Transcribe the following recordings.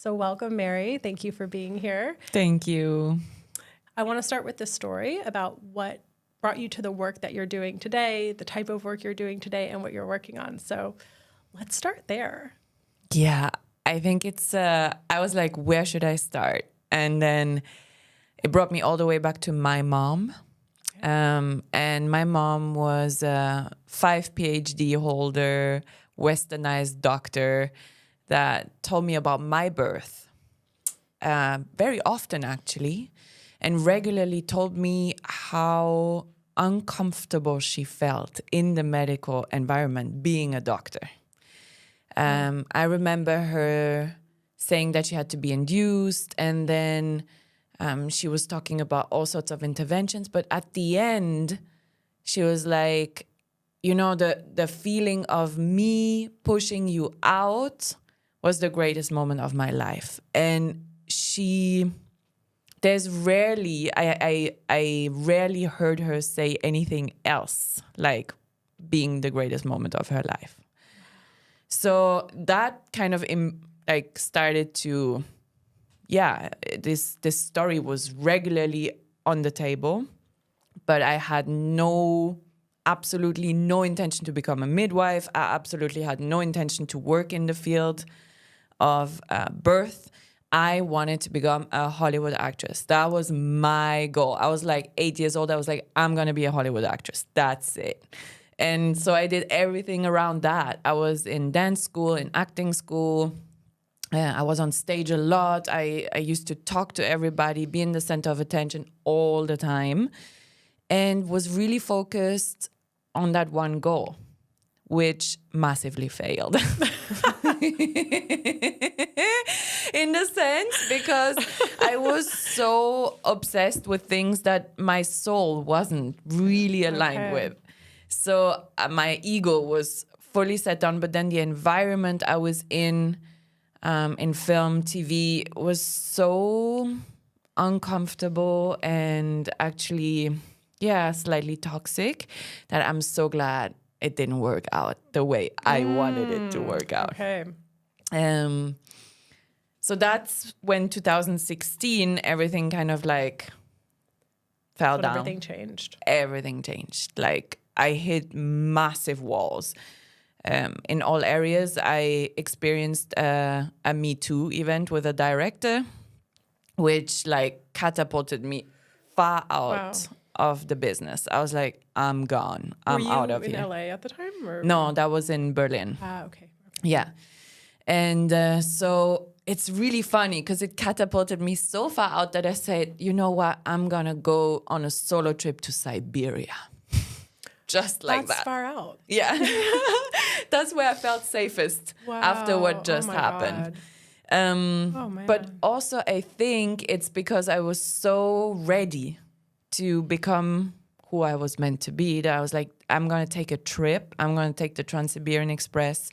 So welcome, Mary. Thank you for being here. Thank you. I want to start with the story about what brought you to the work that you're doing today, the type of work you're doing today, and what you're working on. So let's start there. Yeah, I think I was like, where should I start? And then it brought me all the way back to my mom. And my mom was a 5 PhD holder, westernized doctor that told me about my birth very often, actually, and regularly told me how uncomfortable she felt in the medical environment being a doctor. I remember her saying that she had to be induced, and then she was talking about all sorts of interventions. But at the end, she was like, you know, the feeling of me pushing you out was the greatest moment of my life. And there's rarely, I rarely heard her say anything else like being the greatest moment of her life. So that kind of started to, this story was regularly on the table, but I had absolutely no intention to become a midwife. I absolutely had no intention to work in the field of birth. I wanted to become a Hollywood actress. That was my goal. I was like 8 years old. I was like, I'm going to be a Hollywood actress. That's it. And so I did everything around that. I was in dance school, in acting school. I was on stage a lot. I used to talk to everybody, be in the center of attention all the time, and was really focused on that one goal, which massively failed. In the sense, because I was so obsessed with things that my soul wasn't really aligned with. So my ego was fully set on, but then the environment I was in film, TV, was so uncomfortable and actually, slightly toxic that I'm so glad it didn't work out the way I wanted it to work out. Okay. So that's when 2016, everything kind of like fell down. Everything changed. Everything changed. Like I hit massive walls. In all areas, I experienced a Me Too event with a director, which like catapulted me far out of the business. I was like, I'm gone. I'm out of here. Were you in LA at the time? Or? No, that was in Berlin. Okay. Yeah. And so it's really funny because it catapulted me so far out that I said, you know what? I'm going to go on a solo trip to Siberia. Just like That's that. far out. Yeah. That's where I felt safest after what just happened. But also I think it's because I was so ready to become who I was meant to be that I was like, I'm going to take a trip. I'm going to take the Trans-Siberian Express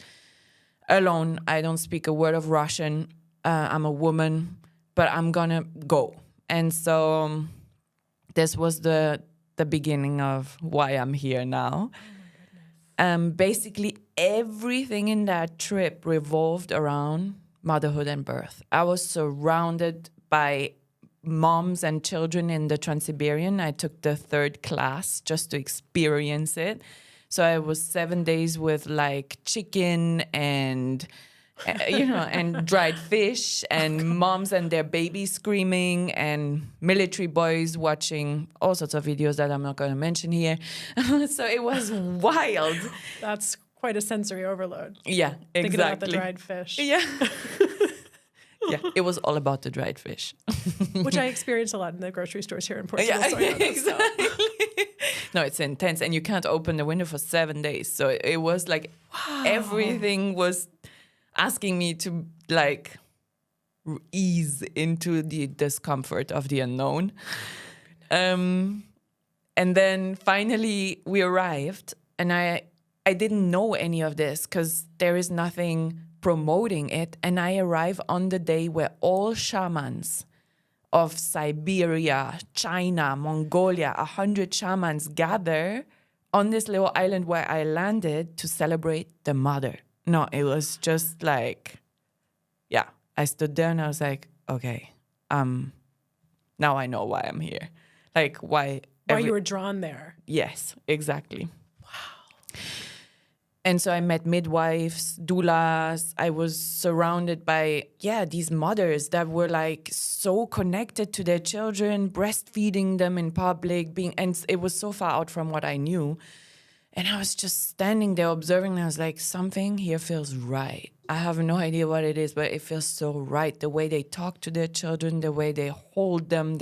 alone. I don't speak a word of Russian. I'm a woman, but I'm going to go. And so this was the beginning of why I'm here now. Basically, everything in that trip revolved around motherhood and birth. I was surrounded by moms and children in the Trans-Siberian. I took the 3rd class just to experience it. So I was 7 days with like chicken and and dried fish and moms and their babies screaming and military boys watching all sorts of videos that I'm not going to mention here. So it was wild. That's quite a sensory overload. Yeah, exactly. Thinking about the dried fish. Yeah. Yeah, it was all about the dried fish. Which I experience a lot in the grocery stores here in Portugal. Yeah, so I know this exactly. No, it's intense. And you can't open the window for 7 days. So it was like everything was asking me to like ease into the discomfort of the unknown. And then finally we arrived, and I didn't know any of this because there is nothing promoting it. And I arrive on the day where all shamans of Siberia, China, Mongolia, 100 shamans gather on this little island where I landed to celebrate the mother. No, it was just like, I stood there and I was like, okay, now I know why I'm here. Like why you were drawn there. Yes, exactly. Wow. And so I met midwives, doulas. I was surrounded by, these mothers that were like so connected to their children, breastfeeding them in public, and it was so far out from what I knew. And I was just standing there observing, and I was like, something here feels right. I have no idea what it is, but it feels so right. The way they talk to their children, the way they hold them,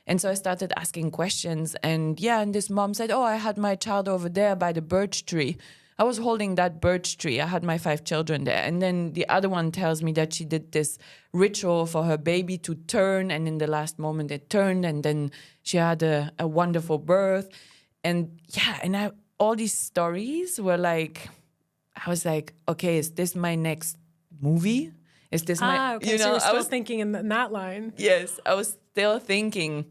And so I started asking questions. And this mom said, I had my child over there by the birch tree. I was holding that birch tree. I had my 5 children there. And then the other one tells me that she did this ritual for her baby to turn. And in the last moment it turned. And then she had a wonderful birth. And all these stories were like, I was like, okay, is this my next movie? Is this my, okay, so you're still thinking in that line. Yes, I was still thinking.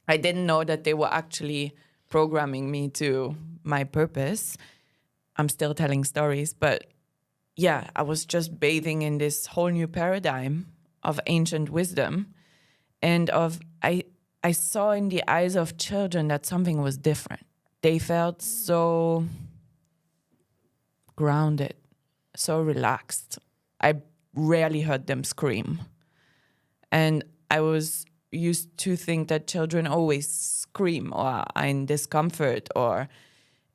I didn't know that they were actually programming me to my purpose. I'm still telling stories, but I was just bathing in this whole new paradigm of ancient wisdom and I saw in the eyes of children that something was different. They felt so grounded, so relaxed. I rarely heard them scream. And I was used to think that children always scream or are in discomfort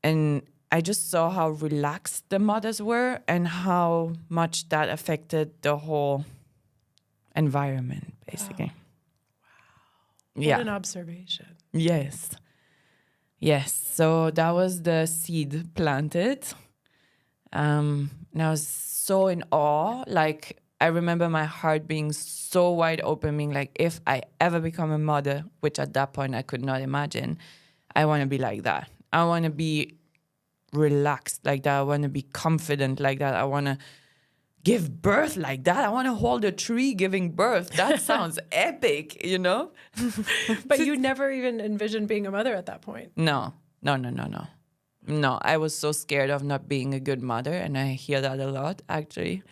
and I just saw how relaxed the mothers were and how much that affected the whole environment, basically. Wow. What an observation. Yes. So that was the seed planted. And I was so in awe. Like, I remember my heart being so wide open, being like, if I ever become a mother, which at that point I could not imagine, I want to be like that. I want to be relaxed like that. I want to be confident like that. I want to give birth like that. I want to hold a tree giving birth. That sounds epic, But you never even envisioned being a mother at that point. No, I was so scared of not being a good mother, and I hear that a lot, actually.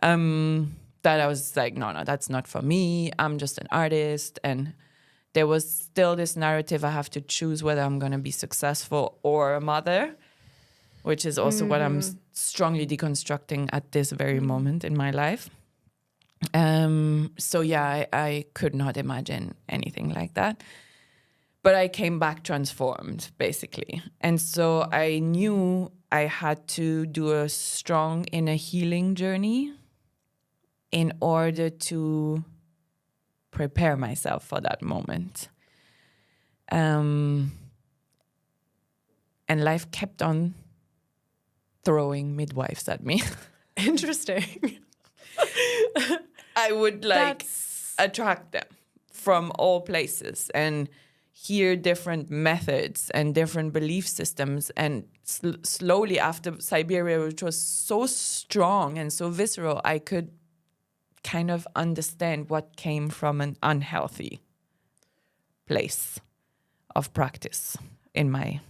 That I was like, no, that's not for me. I'm just an artist. And there was still this narrative I have to choose whether I'm going to be successful or a mother, which is also what I'm strongly deconstructing at this very moment in my life. I could not imagine anything like that. But I came back transformed, basically. And so I knew I had to do a strong inner healing journey in order to prepare myself for that moment. And life kept on throwing midwives at me. Interesting. I would attract them from all places and hear different methods and different belief systems. And slowly after Siberia, which was so strong and so visceral, I could kind of understand what came from an unhealthy place of practice, in my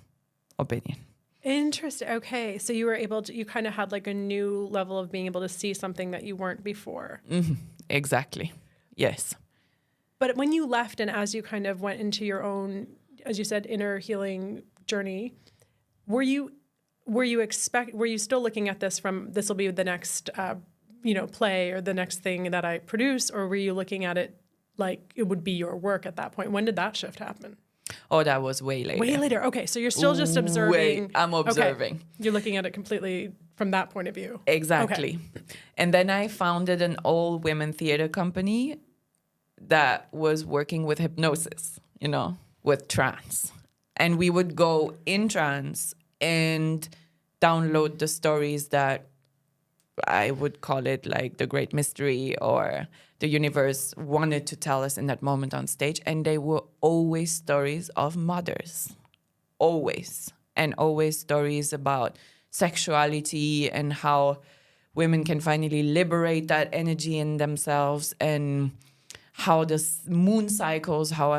opinion. Interesting. Okay. So you were you kind of had like a new level of being able to see something that you weren't before. Mm-hmm. Exactly. Yes. But when you left and as you kind of went into your own, as you said, inner healing journey, were you still looking at this from, this will be the next, play or the next thing that I produce? Or were you looking at it like it would be your work at that point? When did that shift happen? Oh, that was way later. Way later. Okay. So you're still just observing. I'm observing. Okay. You're looking at it completely from that point of view. Exactly. Okay. And then I founded an all-women theater company that was working with hypnosis, with trance. And we would go in trance and download the stories that I would call it like the great mystery or the universe wanted to tell us in that moment on stage. And they were always stories of mothers, always. And always stories about sexuality and how women can finally liberate that energy in themselves, and how the moon cycles, how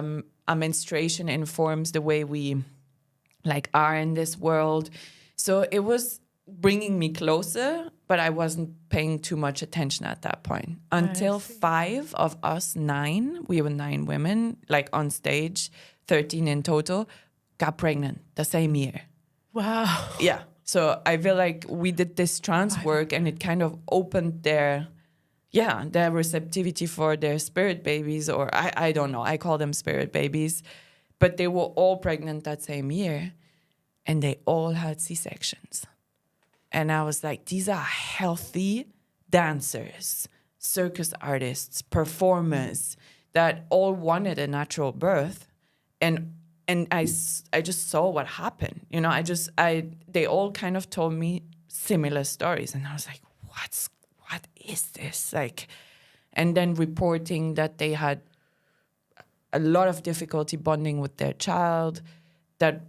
a menstruation informs the way we are in this world. So it was bringing me closer, but I wasn't paying too much attention at that point. Until 5 of us 9, we were 9 women, like on stage, 13 in total, got pregnant the same year. Wow. Yeah. So I feel like we did this trance work, and it kind of opened their receptivity for their spirit babies, or I don't know, I call them spirit babies, but they were all pregnant that same year, and they all had C-sections. And I was like, these are healthy dancers, circus artists, performers that all wanted a natural birth. And I just saw what happened. You know, they all kind of told me similar stories. And I was like, what is this? Like, and then reporting that they had a lot of difficulty bonding with their child, that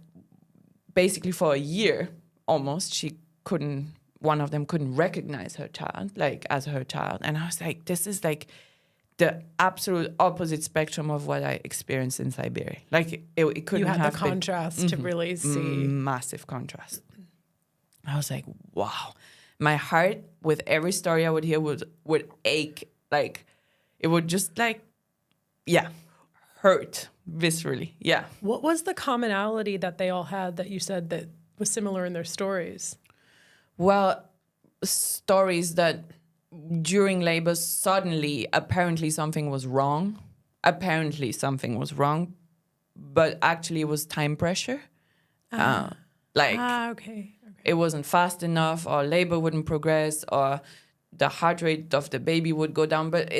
basically for a year almost, one of them couldn't recognize her child, like as her child. And I was like, this is like the absolute opposite spectrum of what I experienced in Siberia. Like it couldn't have You had the contrast to really see. Massive contrast. I was like, wow. My heart, with every story I would hear, would ache. Like, it would just hurt viscerally. Yeah. What was the commonality that they all had that you said that was similar in their stories? Well, stories that during labor, suddenly, apparently something was wrong. But actually it was time pressure. Okay. It wasn't fast enough, or labor wouldn't progress, or the heart rate of the baby would go down. But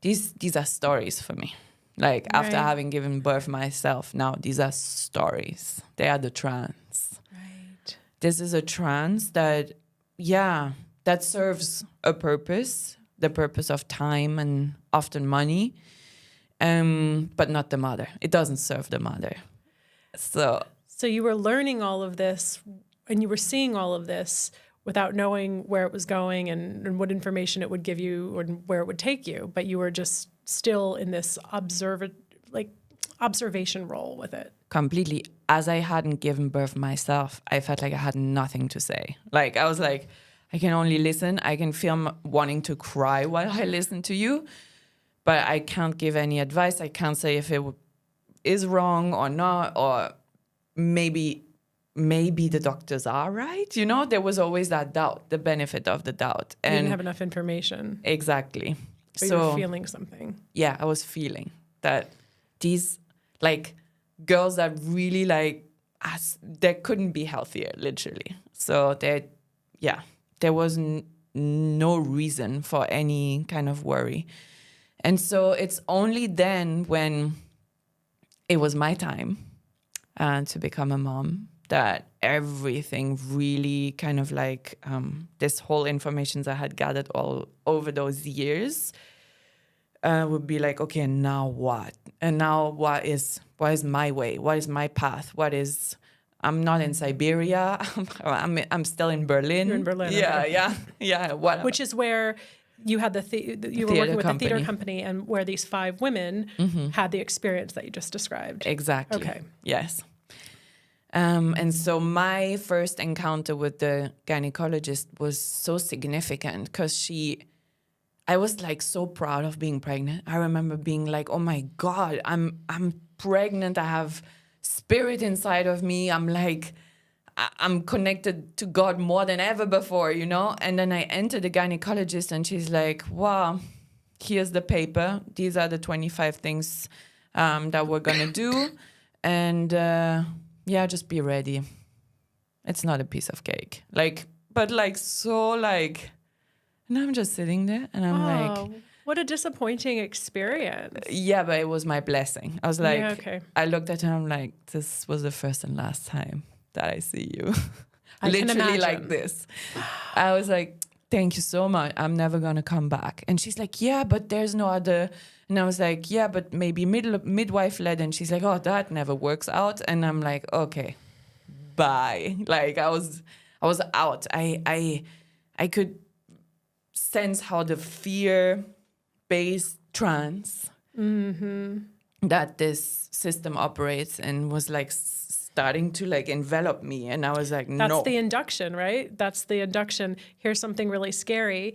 these are stories for me. Like, after having given birth myself, now these are stories. They are the trance. Right. This is a trance that serves a purpose, the purpose of time and often money, but not the mother. It doesn't serve the mother. So you were learning all of this, and you were seeing all of this without knowing where it was going and what information it would give you or where it would take you, but you were just still in this observation role with it. Completely. As I hadn't given birth myself, I felt like I had nothing to say. Like, I was like, I can only listen. I can feel wanting to cry while I listen to you, but I can't give any advice. I can't say if it is wrong or not, or maybe the doctors are right. You know, there was always that doubt, the benefit of the doubt. You didn't have enough information. Exactly. But you were feeling something. Yeah, I was feeling that these, like, girls that really, like, they couldn't be healthier, literally. So there was no reason for any kind of worry. And so it's only then, when it was my time to become a mom, that everything really kind of like this whole information that I had gathered all over those years would be like, okay, now what? And now what is my way? What is my path? I'm not in Siberia. I'm still in Berlin. You're in Berlin. Yeah. Which is where you had you were working with the theater company, and where these 5 women had the experience that you just described. Exactly. Okay. Yes. And so my first encounter with the gynecologist was so significant, because I was like so proud of being pregnant. I remember being like, oh my God, I'm pregnant. I have spirit inside of me. I'm like, I'm connected to God more than ever before, you know? And then I enter the gynecologist, and she's like, wow, here's the paper. These are the 25 things that we're going to do. And just be ready. It's not a piece of cake. Like, but like, so like, and I'm just sitting there, and I'm like, what a disappointing experience. Yeah, but it was my blessing. I was like, okay. I looked at her, and I'm like, this was the first and last time that I see you. I Literally can imagine. like this. I was like, thank you so much. I'm never going to come back. And she's like, yeah, but there's no other. And I was like, yeah, but maybe midwife led. And she's like, oh, that never works out. And I'm like, okay, bye. Like, I was out. I could sense how the fear-based trance that this system operates in was like starting to like envelop me. And I was like, no. That's the induction, right? That's the induction. Here's something really scary.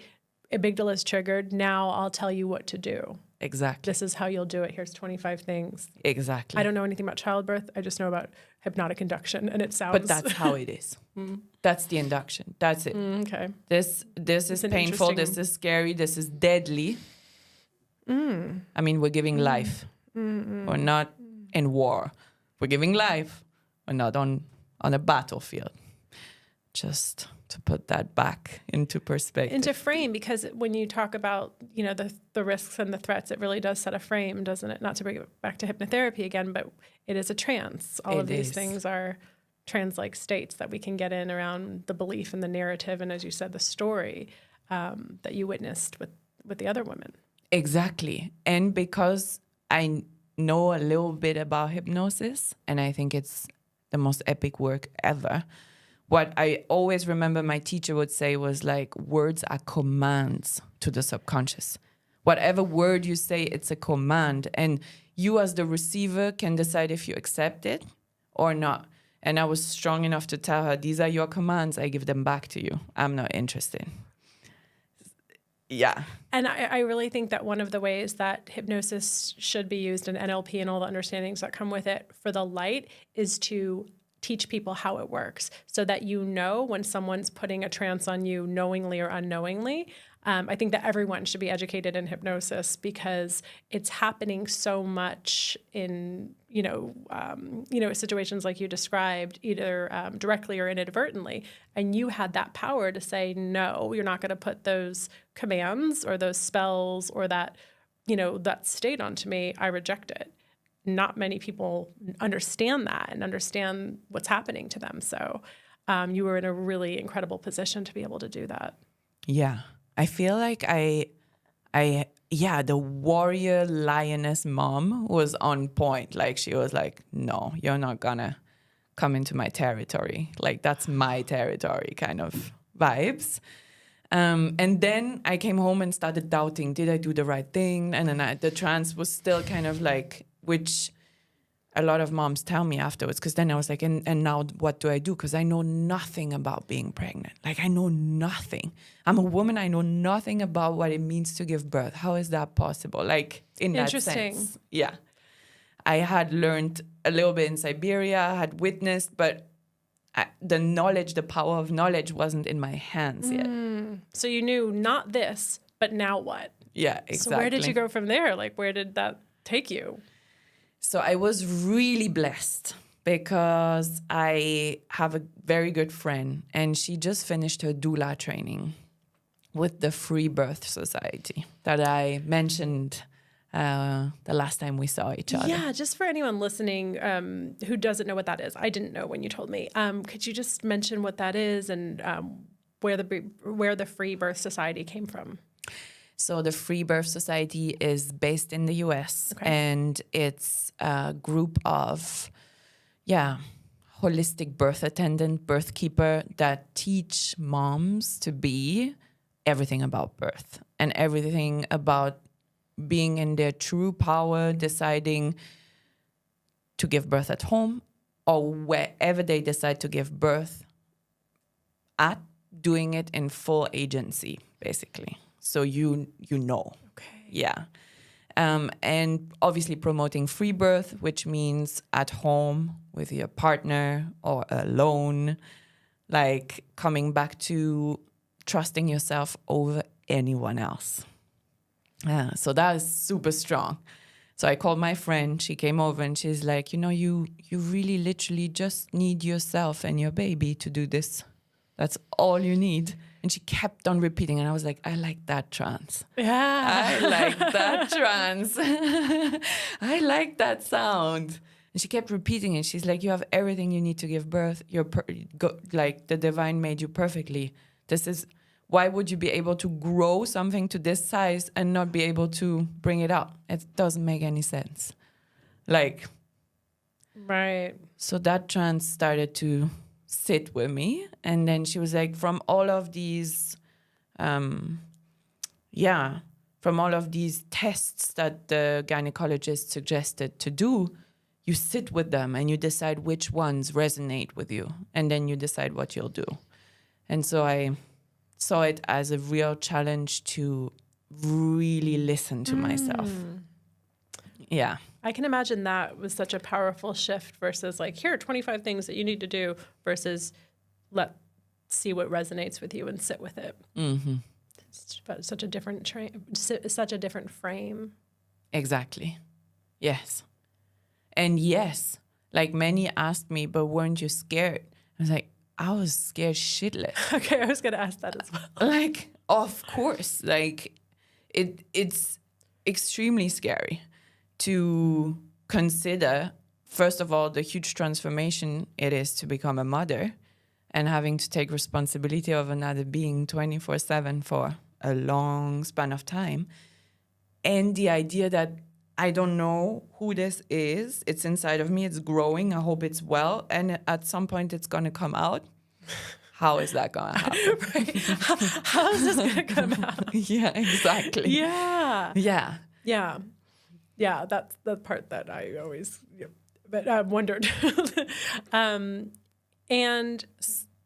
Amygdala is triggered. Now I'll tell you what to do. Exactly. This is how you'll do it. Here's 25 things. Exactly. I don't know anything about childbirth. I just know about hypnotic induction, and it sounds... But that's how it is. That's the induction. That's it. Okay. This is painful. This is scary. This is deadly. I mean, we're giving life. We're not in war. We're giving life. We're not on a battlefield. Just to put that back into perspective. Into frame, because when you talk about, you know, the risks and the threats, it really does set a frame, doesn't it? Not to bring it back to hypnotherapy again, but it is a trance. All of these things are trance-like states that we can get in around the belief and the narrative, and as you said, the story that you witnessed with the other women. Exactly. And because I know a little bit about hypnosis, and I think it's the most epic work ever, what I always remember my teacher would say was like, words are commands to the subconscious. Whatever word you say, it's a command. And you as the receiver can decide if you accept it or not. And I was strong enough to tell her, these are your commands. I give them back to you. I'm not interested. Yeah. And I really think that one of the ways that hypnosis should be used in NLP and all the understandings that come with it for the light is to teach people how it works, so that you know when someone's putting a trance on you knowingly or unknowingly. I think that everyone should be educated in hypnosis, because it's happening so much in, situations like you described, either directly or inadvertently. And you had that power to say, no, you're not going to put those commands or those spells or that state onto me. I reject it. Not many people understand that and understand what's happening to them. So you were in a really incredible position to be able to do that. Yeah. I feel like the warrior lioness mom was on point. Like, she was like, no, you're not gonna come into my territory. Like, that's my territory kind of vibes. And then I came home and started doubting, did I do the right thing? And then the trance was still kind of like, which a lot of moms tell me afterwards, because then I was like, and now what do I do? Because I know nothing about being pregnant. Like, I know nothing. I'm a woman. I know nothing about what it means to give birth. How is that possible? Like, in that sense. Yeah. I had learned a little bit in Siberia, I had witnessed, but the knowledge, the power of knowledge wasn't in my hands yet. So you knew not this, but now what? Yeah, exactly. So where did you go from there? Like, where did that take you? So I was really blessed because I have a very good friend, and she just finished her doula training with the Free Birth Society that I mentioned the last time we saw each other. Yeah, just for anyone listening who doesn't know what that is. I didn't know when you told me. Could you just mention what that is and where the Free Birth Society came from? So the Free Birth Society is based in the US, and it's a group of, holistic birth attendant, birth keeper that teach moms to be everything about birth and everything about being in their true power, deciding to give birth at home or wherever they decide to give birth at, doing it in full agency, basically. So you know. Okay. Yeah. And obviously promoting free birth, which means at home with your partner or alone, like coming back to trusting yourself over anyone else. So that is super strong. So I called my friend, she came over and she's like, you really literally just need yourself and your baby to do this. That's all you need. And she kept on repeating. And I was like, I like that trance. Yeah. I like that trance. I like that sound. And she kept repeating it. She's like, you have everything you need to give birth. Like the divine made you perfectly. Why would you be able to grow something to this size and not be able to bring it out? It doesn't make any sense. Like. Right. So that trance started to sit with me, and then she was like, from all of these tests that the gynecologist suggested to do, you sit with them and you decide which ones resonate with you, and then you decide what you'll do. And so I saw it as a real challenge to really listen to myself. Yeah. I can imagine that was such a powerful shift versus like, here are 25 things that you need to do versus let's see what resonates with you and sit with it. Mm-hmm. It's such a different frame. Exactly. Yes. And yes, like many asked me, but weren't you scared? I was like, I was scared shitless. Okay, I was going to ask that as well. Like, of course, like it's extremely scary to consider, first of all, the huge transformation it is to become a mother and having to take responsibility of another being 24/7 for a long span of time. And the idea that I don't know who this is. It's inside of me. It's growing. I hope it's well. And at some point, it's going to come out. How is that going to happen? Right. How is this going to come out? Yeah, exactly. Yeah. Yeah. Yeah. Yeah. That's the part that I always wondered. And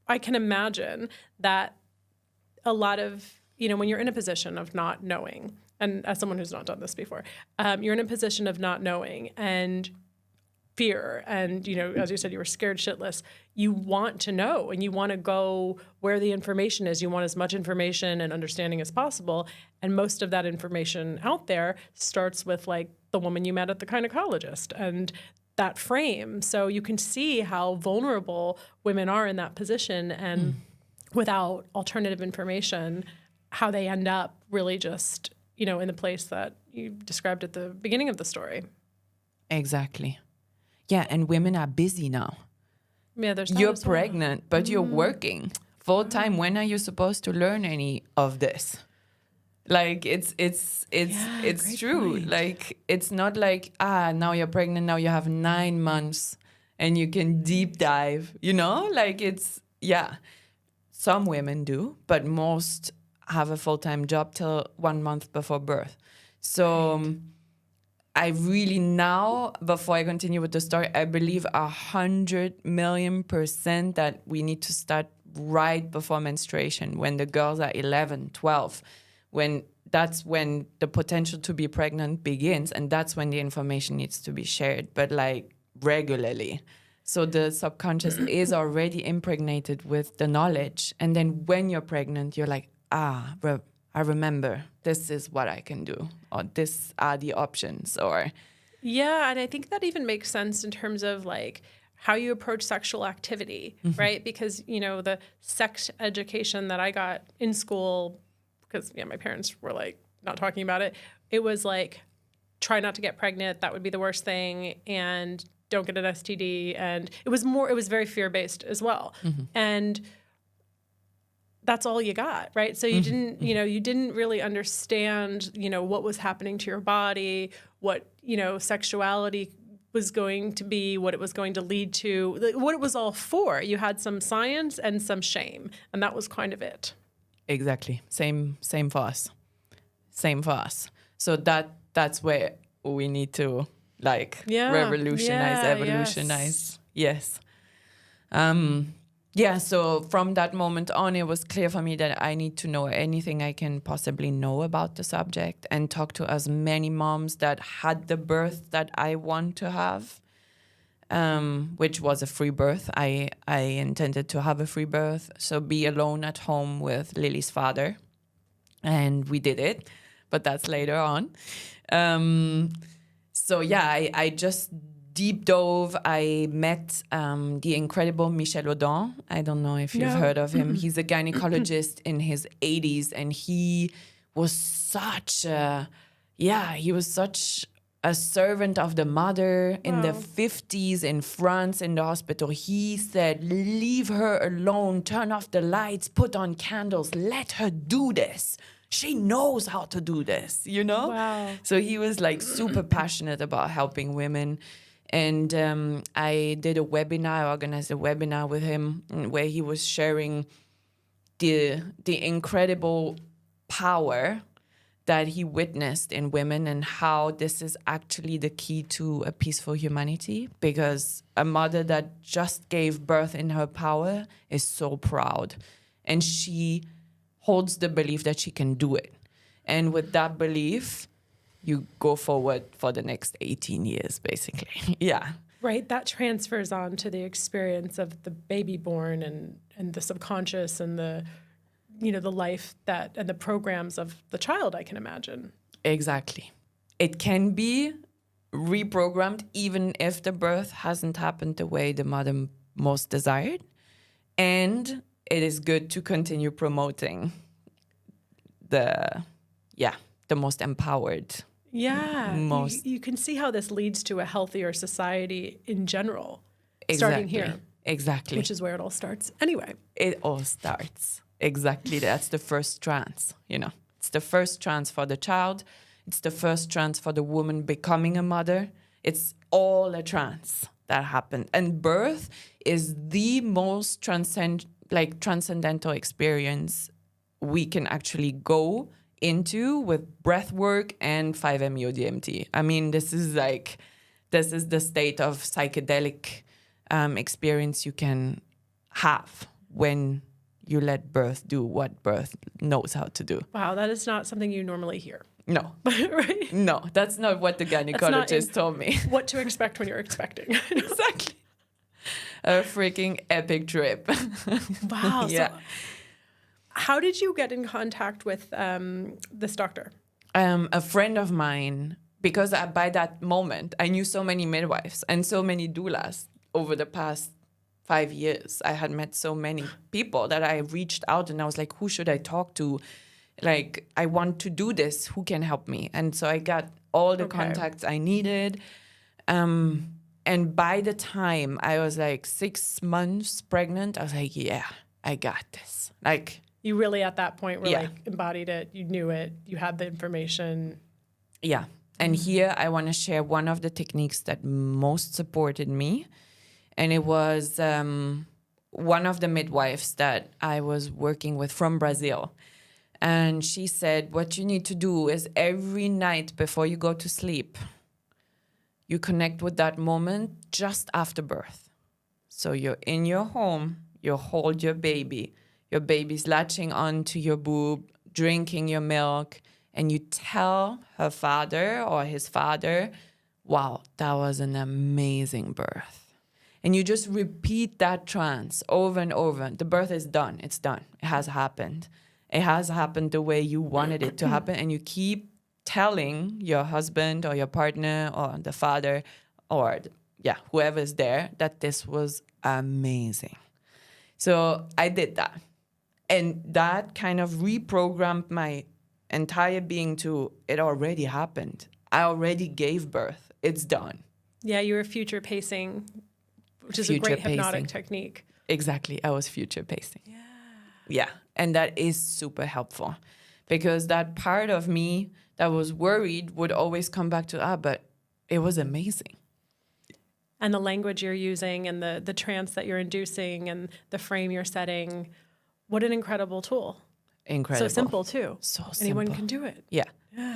I can imagine that a lot of, when you're in a position of not knowing, and as someone who's not done this before, you're in a position of not knowing and fear. And, as you said, you were scared shitless. You want to know and you want to go where the information is. You want as much information and understanding as possible. And most of that information out there starts with like the woman you met at the gynecologist and that frame. So you can see how vulnerable women are in that position and without alternative information, how they end up really just in the place that you described at the beginning of the story. Exactly. Yeah, and women are busy now. Yeah, there's you're pregnant, but you're working full time. When are you supposed to learn any of this? Like it's true. Point. Like it's not like now you're pregnant, now you have 9 months and you can deep dive. Like it's some women do, but most have a full-time job till 1 month before birth. So I really now, before I continue with the story, I believe 100,000,000% that we need to start right before menstruation, when the girls are 11, 12, that's when the potential to be pregnant begins, and that's when the information needs to be shared, but like regularly. So the subconscious is already impregnated with the knowledge. And then when you're pregnant, you're like, I remember this is what I can do, or this are the options, or. Yeah, and I think that even makes sense in terms of like how you approach sexual activity, right? Because, the sex education that I got in school, because my parents were like not talking about it. It was like, try not to get pregnant. That would be the worst thing. And don't get an STD. And it was very fear-based as well. And that's all you got, right? So you didn't, you didn't really understand, what was happening to your body, what, sexuality was going to be, what it was going to lead to, what it was all for. You had some science and some shame, and that was kind of it. Exactly. Same for us. So that's where we need to revolutionize, evolutionize. Yes. So from that moment on, it was clear for me that I need to know anything I can possibly know about the subject and talk to as many moms that had the birth that I want to have, which was a free birth. I intended to have a free birth, so be alone at home with Lily's father. And we did it, but that's later on. I just deep dove. I met the incredible Michel Audin. I don't know if you've heard of him. He's a gynecologist in his 80s, and he was such a servant of the mother in the 50s in France in the hospital. He said, leave her alone, turn off the lights, put on candles, let her do this. She knows how to do this, Wow. So he was like super passionate about helping women. And I organized a webinar with him where he was sharing the incredible power that he witnessed in women and how this is actually the key to a peaceful humanity, because a mother that just gave birth in her power is so proud, and she holds the belief that she can do it. And with that belief, you go forward for the next 18 years, basically. Yeah. Right. That transfers on to the experience of the baby born and the subconscious and the life and the programs of the child, I can imagine. Exactly. It can be reprogrammed even if the birth hasn't happened the way the mother most desired. And it is good to continue promoting the most empowered. Yeah. You can see how this leads to a healthier society in general, starting here. Exactly. Which is where it all starts. Anyway. It all starts. Exactly. That's the first trance, It's the first trance for the child. It's the first trance for the woman becoming a mother. It's all a trance that happened. And birth is the most transcendental experience we can actually go into with breath work and 5-MeO DMT. I mean, this is the state of psychedelic experience you can have when you let birth do what birth knows how to do. Wow, that is not something you normally hear. No. Right? No, that's not what the gynecologist told me. What to expect when you're expecting. Exactly. A freaking epic trip. Wow. Yeah. So how did you get in contact with this doctor? A friend of mine, because by that moment, I knew so many midwives and so many doulas over the past 5 years. I had met so many people that I reached out and I was like, who should I talk to? Like, I want to do this. Who can help me? And so I got all the contacts I needed. And by the time I was like 6 months pregnant, I was like, yeah, I got this. Like, you really at that point were like embodied it. You knew it. You had the information. Yeah. And here I want to share one of the techniques that most supported me. And it was one of the midwives that I was working with from Brazil. And she said, what you need to do is every night before you go to sleep, you connect with that moment just after birth. So you're in your home, you hold your baby. Your baby's latching onto your boob, drinking your milk, and you tell her father or his father, wow, that was an amazing birth. And you just repeat that trance over and over. The birth is done. It's done. It has happened. It has happened the way you wanted it to happen. And you keep telling your husband or your partner or the father or, whoever's there that this was amazing. So I did that. And that kind of reprogrammed my entire being to, it already happened. I already gave birth. It's done. Yeah, you were future pacing, which is a great hypnotic technique. Exactly. I was future pacing. Yeah. Yeah. And that is super helpful because that part of me that was worried would always come back to, but it was amazing. And the language you're using and the trance that you're inducing and the frame you're setting, what an incredible tool. Incredible. So simple, too. So simple. Anyone can do it. Yeah.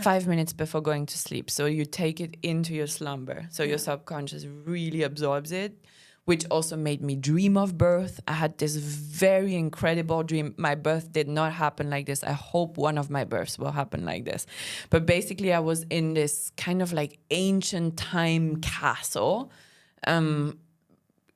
5 minutes before going to sleep. So you take it into your slumber. So your subconscious really absorbs it, which also made me dream of birth. I had this very incredible dream. My birth did not happen like this. I hope one of my births will happen like this. But basically, I was in this kind of like ancient time castle,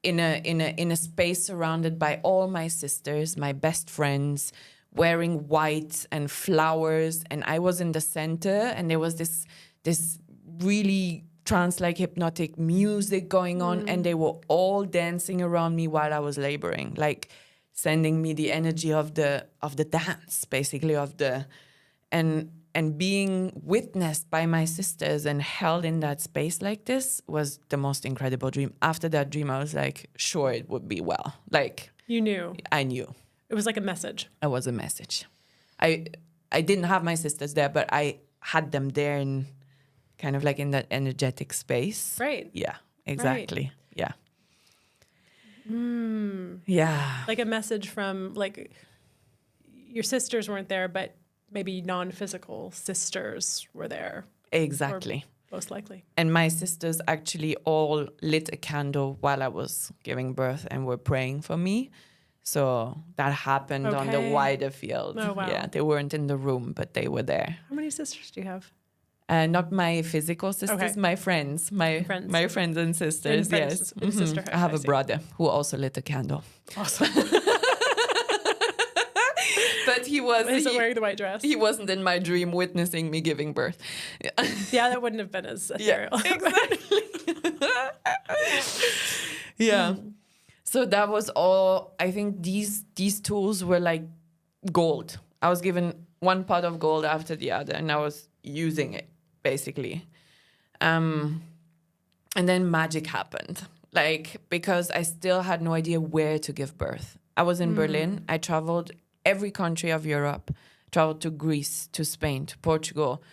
in a space surrounded by all my sisters, my best friends, wearing white and flowers, and I was in the center, and there was this really trance-like hypnotic music going on, and they were all dancing around me while I was laboring, like sending me the energy of the dance, basically and being witnessed by my sisters and held in that space like this was the most incredible dream. After that dream, I was like, sure, it would be well. Like, you knew. I knew. It was like a message. It was a message. I didn't have my sisters there, but I had them there in kind of like in that energetic space. Right. Yeah, exactly. Right. Yeah. Yeah. Like a message from, like, your sisters weren't there, but maybe non-physical sisters were there. Exactly. Most likely. And my sisters actually all lit a candle while I was giving birth and were praying for me. So that happened on the wider field. Oh, wow. Yeah, they weren't in the room, but they were there. How many sisters do you have? Not my physical sisters, my friends, my friends and sisters. Yes, sisterhood, I have a brother who also lit a candle. Awesome. But he wasn't wearing the white dress. He wasn't in my dream witnessing me giving birth. Yeah, that wouldn't have been as ethereal. Yeah, exactly. Yeah. So that was all. I think these tools were like gold. I was given one pot of gold after the other, and I was using it basically. And then magic happened. Like, because I still had no idea where to give birth. I was in Berlin. I traveled every country of Europe, traveled to Greece, to Spain, to Portugal.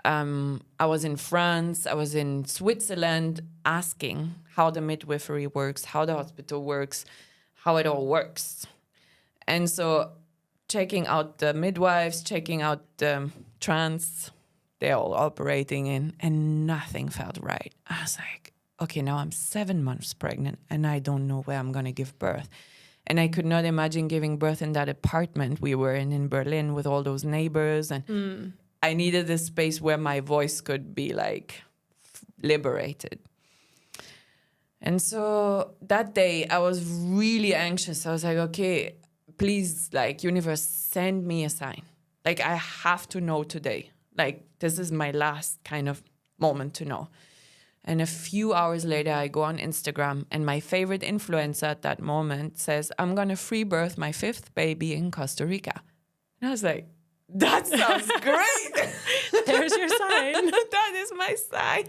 I was in France, I was in Switzerland, asking how the midwifery works, how the hospital works, how it all works. And so checking out the midwives, checking out the Trance, they're all operating in, and nothing felt right. I was like, okay, now I'm 7 months pregnant and I don't know where I'm going to give birth. And I could not imagine giving birth in that apartment we were in Berlin with all those neighbors. And I needed a space where my voice could be like liberated. And so that day I was really anxious. I was like, okay, please, like, universe, send me a sign. Like, I have to know today. Like, this is my last kind of moment to know. And a few hours later, I go on Instagram, and my favorite influencer at that moment says, I'm going to free birth my 5th baby in Costa Rica. And I was like, that sounds great. There's your sign. That is my sign.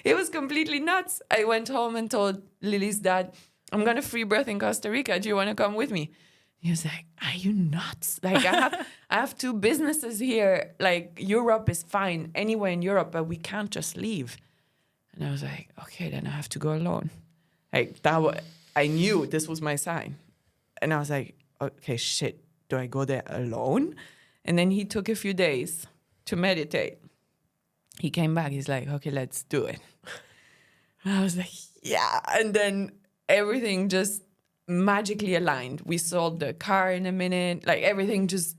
It was completely nuts. I went home and told Lily's dad, I'm going to free birth in Costa Rica. Do you want to come with me? He was like, are you nuts? Like, I have 2 businesses here. Like, Europe is fine, anywhere in Europe, but we can't just leave. And I was like, okay, then I have to go alone. Like, I knew this was my sign. And I was like, okay, shit, do I go there alone? And then he took a few days to meditate. He came back, he's like, okay, let's do it. And I was like, yeah. And then everything just magically aligned. We sold the car in a minute, like everything just.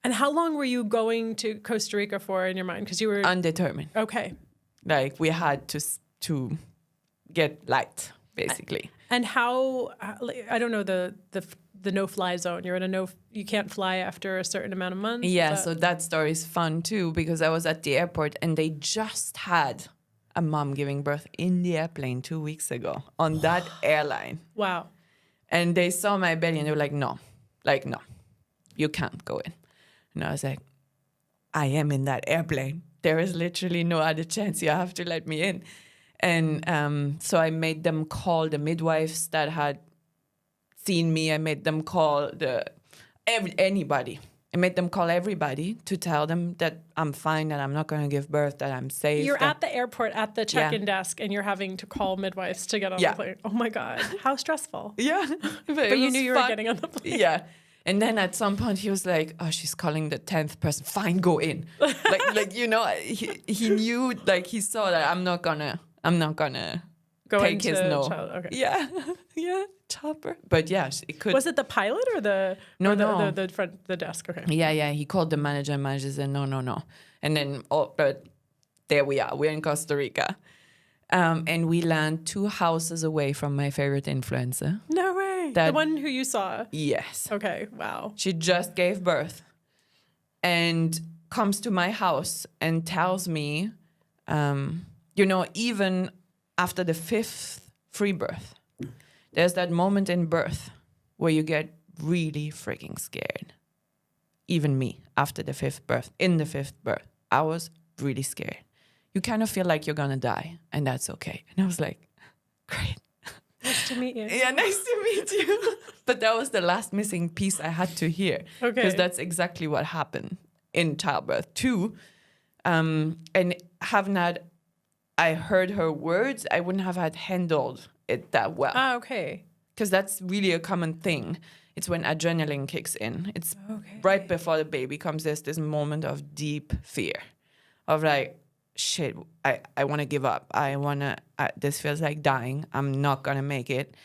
And how long were you going to Costa Rica for in your mind? Because you were undetermined. Okay. Like, we had to get light, basically. And how, I don't know the no-fly zone. You're in you can't fly after a certain amount of months. Yeah, so that story is fun too, because I was at the airport and they just had a mom giving birth in the airplane 2 weeks ago on that airline. Wow. And they saw my belly and they were like, no, you can't go in. And I was like, I am in that airplane. There is literally no other chance. You have to let me in. And so I made them call the midwives that had seen me. I made them call anybody. I made them call everybody to tell them that I'm fine, that I'm not going to give birth, that I'm safe. You're at the airport at the check-in desk and you're having to call midwives to get on the plane. Oh my God. How stressful. Yeah. But you knew you were getting on the plane. Yeah. And then at some point he was like, oh, she's calling the 10th person. Fine, go in. like you know, he knew, like, he saw that I'm not gonna go take his no. Okay. Yeah. Yeah. Chopper. But yeah, it could. Was it the pilot or the desk? Okay. Yeah. He called the manager and manager said, no. And then, but there we are. We're in Costa Rica. And we land 2 houses away from my favorite influencer. No way. The one who you saw? Yes. Okay, wow. She just gave birth and comes to my house and tells me, even after the 5th free birth, there's that moment in birth where you get really freaking scared. Even me, after the 5th birth, in the 5th birth, I was really scared. You kind of feel like you're going to die, and that's okay. And I was like, great. Nice to meet you. Yeah, nice to meet you. But that was the last missing piece I had to hear. Okay. Because that's exactly what happened in childbirth too. And I heard her words, I wouldn't have handled it that well. Ah, okay. Because that's really a common thing. it's when adrenaline kicks in. It's right before the baby comes. There's this moment of deep fear of like, shit, I want to give up. This feels like dying. I'm not going to make it.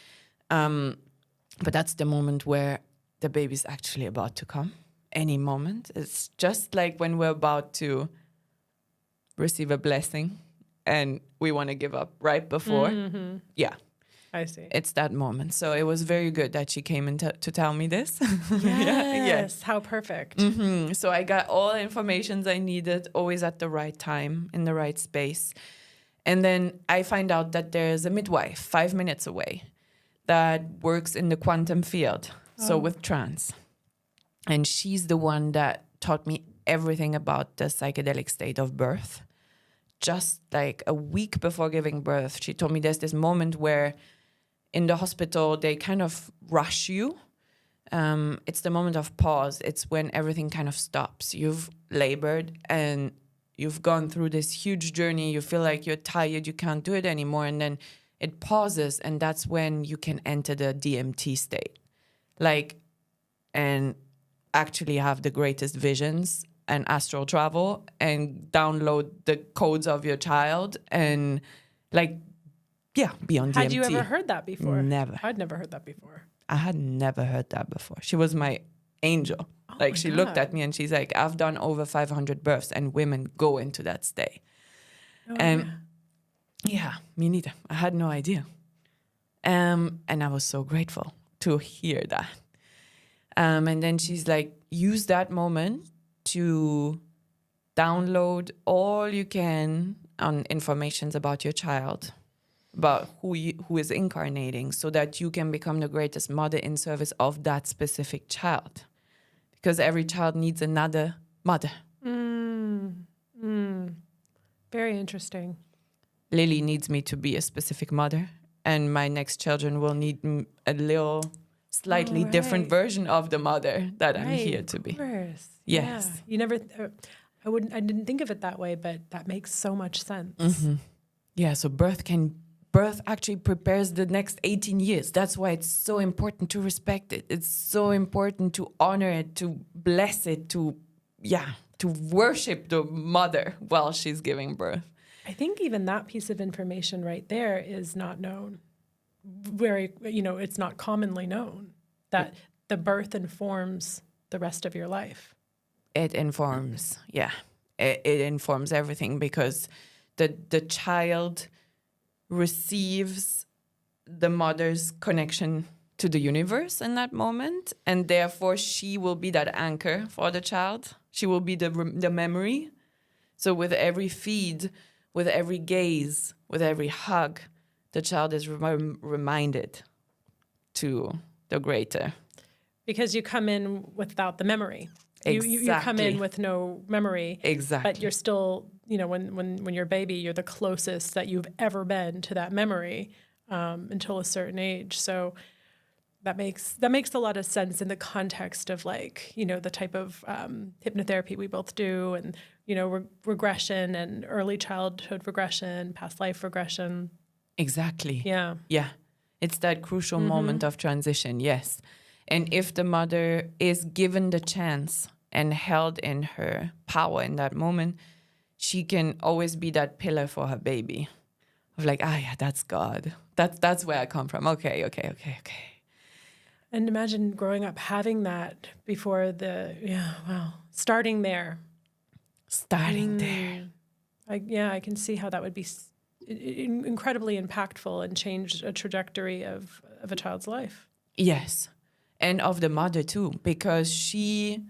But that's the moment where the baby's actually about to come. Any moment. It's just like when we're about to receive a blessing and we want to give up right before. Mm-hmm. Yeah. I see. It's that moment. So it was very good that she came in to tell me this. Yes. How perfect. Mm-hmm. So I got all the information I needed, always at the right time, in the right space. And then I find out that there's a midwife 5 minutes away that works in the quantum field. So with trance. And she's the one that taught me everything about the psychedelic state of birth. Just like a week before giving birth, she told me there's this moment where in the hospital, they kind of rush you. It's the moment of pause. It's when everything kind of stops. You've labored and you've gone through this huge journey. You feel like you're tired. You can't do it anymore. And then it pauses. And that's when you can enter the DMT state. And actually have the greatest visions and astral travel and download the codes of your child and be on DMT. Had you ever heard that before? Never. I'd never heard that before. I had never heard that before. She was my angel. She looked at me and she's like, I've done over 500 births and women go into that state. Yeah, me neither. I had no idea. And I was so grateful to hear that. And then she's like, use that moment to download all you can on informations about your child, about who is incarnating, so that you can become the greatest mother in service of that specific child. Because every child needs another mother. Very interesting. Lily needs me to be a specific mother, and my next children will need a little slightly different version of the mother that I'm here to be. Yes. Yeah. You never, I didn't think of it that way, but that makes so much sense. Mm-hmm. Yeah. So birth actually prepares the next 18 years. That's why it's so important to respect it. It's so important to honor it, to bless it, to worship the mother while she's giving birth. I think even that piece of information right there is not known. It's not commonly known that the birth informs the rest of your life. It informs, it informs everything, because the child receives the mother's connection to the universe in that moment, and therefore she will be that anchor for the child. She will be the memory. So with every feed, with every gaze, with every hug, the child is reminded to the greater. Because you come in without the memory. Exactly. You come in with no memory. Exactly. But you're still, when you're a baby, you're the closest that you've ever been to that memory until a certain age. So that makes a lot of sense in the context of the type of hypnotherapy we both do, and regression and early childhood regression, past life regression. Exactly. Yeah. Yeah. It's that crucial moment of transition, yes. And if the mother is given the chance and held in her power in that moment, she can always be that pillar for her baby. Of that's God. That's where I come from. Okay. And imagine growing up having that before starting there. I can see how that would be incredibly impactful and change a trajectory of a child's life. Yes. And of the mother too, because she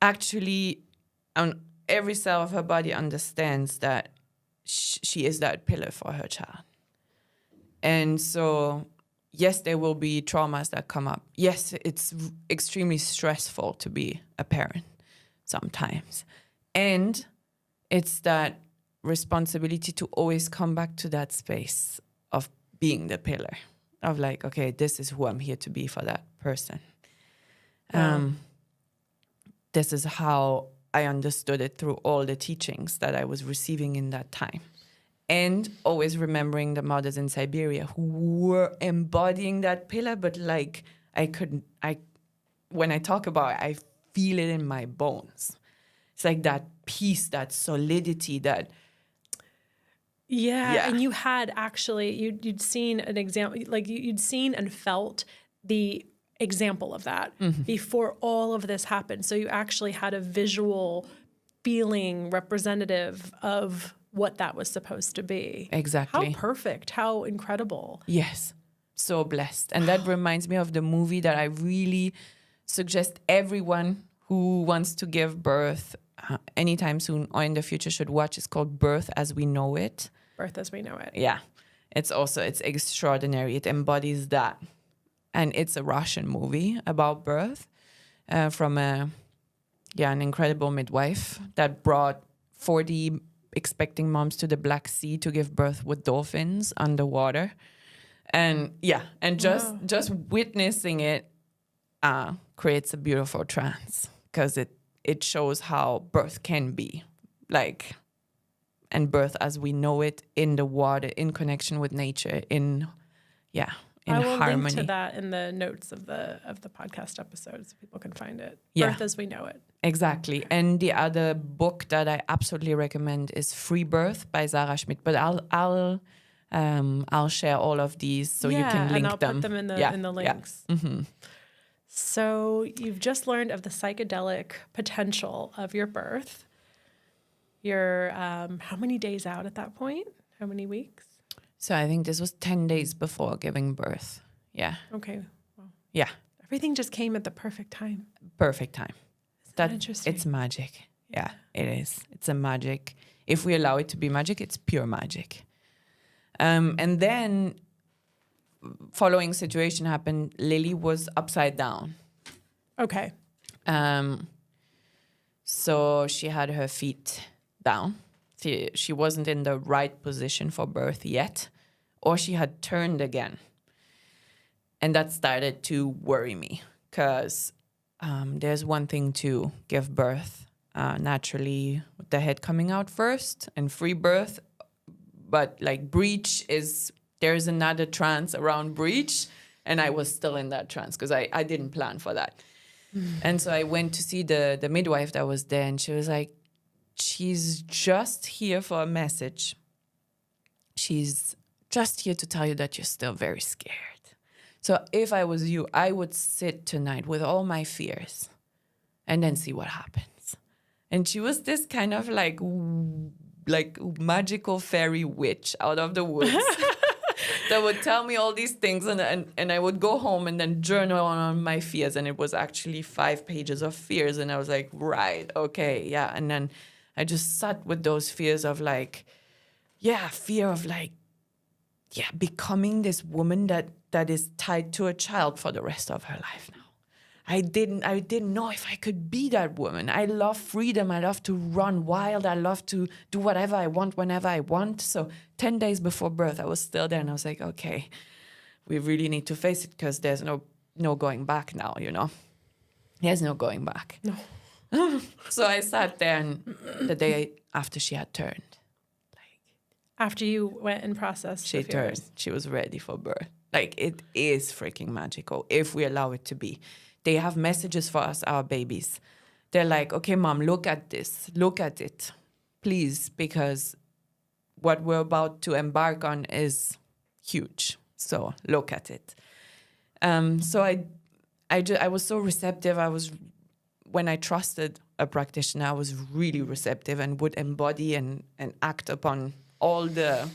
actually on every cell of her body understands that she is that pillar for her child. And so, yes, there will be traumas that come up. Yes, it's extremely stressful to be a parent sometimes. And it's that responsibility to always come back to that space of being the pillar, of this is who I'm here to be for that person. This is how I understood it through all the teachings that I was receiving in that time. And always remembering the mothers in Siberia who were embodying that pillar, but I when I talk about it, I feel it in my bones. It's like that peace, that solidity, that. Yeah. And you had actually, you'd seen an example, like you'd seen and felt the example of that before all of this happened. So you actually had a visual feeling representative of what that was supposed to be. Exactly. How perfect, how incredible. Yes. So blessed. And that reminds me of the movie that I really suggest everyone who wants to give birth anytime soon or in the future should watch. It's called Birth as We Know It. Birth as We Know It. Yeah. It's extraordinary. It embodies that. And it's a Russian movie about birth from an incredible midwife that brought 40 expecting moms to the Black Sea to give birth with dolphins underwater. And just witnessing it creates a beautiful trance, because it shows how birth can be like, and birth as we know it in the water, in connection with nature, in I will harmony. link to that in the notes of the podcast episodes so people can find it. Yeah. Birth as We Know It. Exactly. And the other book that I absolutely recommend is Free Birth by Sarah Schmidt. But I'll share all of these so you can link and I'll them. put them in the links. Yeah. Mm-hmm. So you've just learned of the psychedelic potential of your birth. You're how many days out at that point? How many weeks? So I think this was 10 days before giving birth. Yeah. Okay. Well, yeah. Everything just came at the perfect time. Perfect time. Isn't that interesting? It's magic. Yeah, it is. It's a magic. If we allow it to be magic, it's pure magic. And then following situation happened, Lily was upside down. Okay. So she had her feet down. She wasn't in the right position for birth yet, or she had turned again. And that started to worry me, because there's one thing to give birth naturally with the head coming out first and free birth. But like breech there's another trance around breech, and I was still in that trance because I didn't plan for that. And so I went to see the midwife that was there, and she was like, she's just here for a message. She's just here to tell you that you're still very scared. So if I was you, I would sit tonight with all my fears and then see what happens. And she was this kind of like magical fairy witch out of the woods that would tell me all these things, and I would go home and then journal on my fears, and it was actually 5 pages of fears, and I was like, right, okay, yeah. And then I just sat with those fears of like, fear of like, becoming this woman that is tied to a child for the rest of her life now. I didn't know if I could be that woman. I love freedom. I love to run wild. I love to do whatever I want whenever I want. So 10 days before birth, I was still there, and I was like, okay, we really need to face it, because there's no going back now, you know. There's no going back. No. So I sat there, and the day after she had turned. After you went and processed she turned. She was ready for birth. Like, it is freaking magical if we allow it to be. They have messages for us, our babies. They're like, okay, mom, look at this. Look at it, please, because what we're about to embark on is huge. So look at it. So I was so receptive. When I trusted a practitioner, I was really receptive and would embody and act upon all the...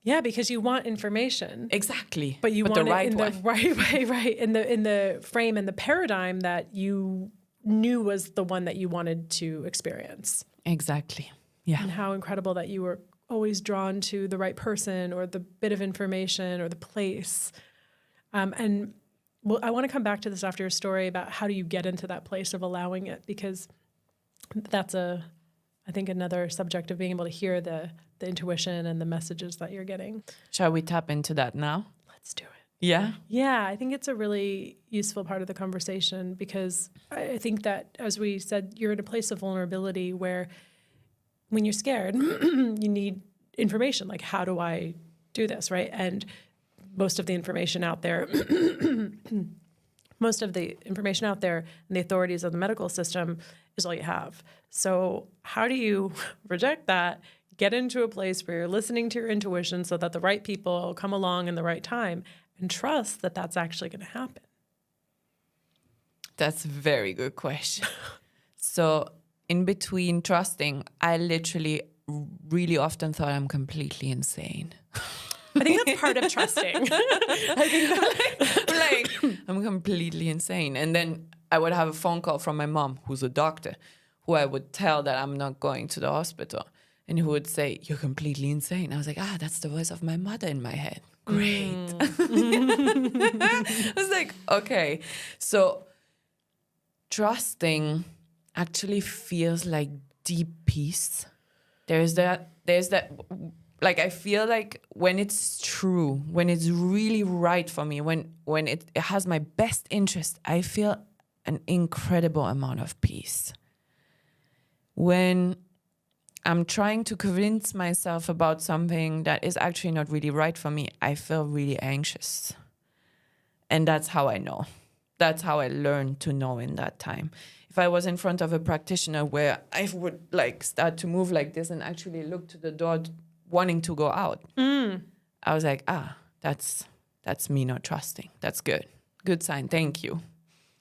Yeah, because you want information. Exactly. But you want the right it in one. the right way, in the frame and the paradigm that you knew was the one that you wanted to experience. Exactly. Yeah. And how incredible that you were always drawn to the right person or the bit of information or the place. And well, I want to come back to this after your story about how do you get into that place of allowing it, because that's I think another subject of being able to hear the intuition and the messages that you're getting. Shall we tap into that now? Let's do it. Yeah? Yeah, I think it's a really useful part of the conversation, because I think that, as we said, you're in a place of vulnerability where when you're scared, you need information, like, how do I do this, right? And most of the information out there most of the information out there and the authorities of the medical system is all you have. So how do you reject that, get into a place where you're listening to your intuition so that the right people come along in the right time and trust that that's actually going to happen? That's a very good question. So in between trusting, I literally really often thought I'm completely insane. I think that's part of trusting. I think like I'm completely insane. And then I would have a phone call from my mom, who's a doctor, who I would tell that I'm not going to the hospital. And who would say, you're completely insane. I was like, that's the voice of my mother in my head. Great. I was like, okay. So trusting actually feels like deep peace. There's that, like, I feel like when it's true, when it's really right for me, when it has my best interest, I feel an incredible amount of peace. When I'm trying to convince myself about something that is actually not really right for me, I feel really anxious. And that's how I know. That's how I learned to know in that time. If I was in front of a practitioner where I would like start to move like this and actually look to the door wanting to go out, I was like, that's me not trusting. That's good. Good sign. Thank you.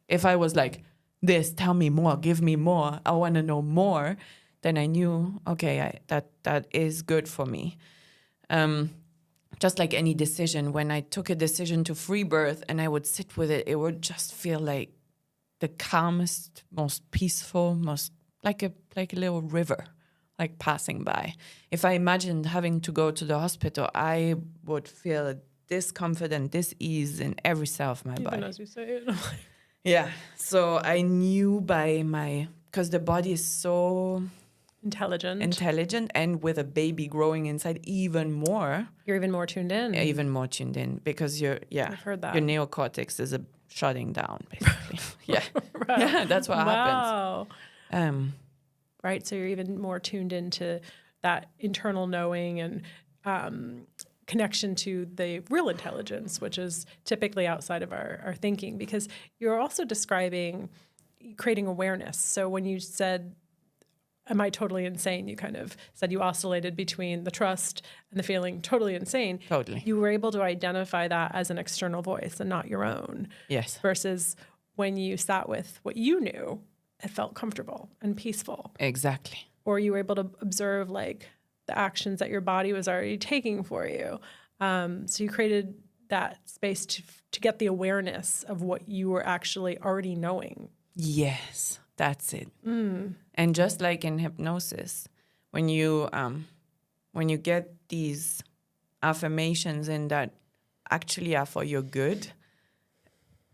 If I was like, this, tell me more, give me more, I want to know more, then I knew, okay, that is good for me. Just like any decision, when I took a decision to free birth and I would sit with it, it would just feel like the calmest, most peaceful, most like a little river, like passing by. If I imagined having to go to the hospital, I would feel a discomfort and dis-ease in every cell of my body. Even as you say it. Yeah. So I knew because the body is so intelligent, and with a baby growing inside even more. You're even more tuned in. Yeah, even more tuned in because I've heard that. your neocortex is shutting down, basically. Yeah. Right. Yeah, that's what happens. Right. So you're even more tuned into that internal knowing and connection to the real intelligence, which is typically outside of our thinking, because you're also describing creating awareness. So when you said, am I totally insane? You kind of said you oscillated between the trust and the feeling totally insane. Totally. You were able to identify that as an external voice and not your own. Yes. Versus when you sat with what you knew, it felt comfortable and peaceful. Exactly. Or you were able to observe like the actions that your body was already taking for you. So you created that space to get the awareness of what you were actually already knowing. Yes, that's it. And just like in hypnosis, when you get these affirmations in that actually are for your good,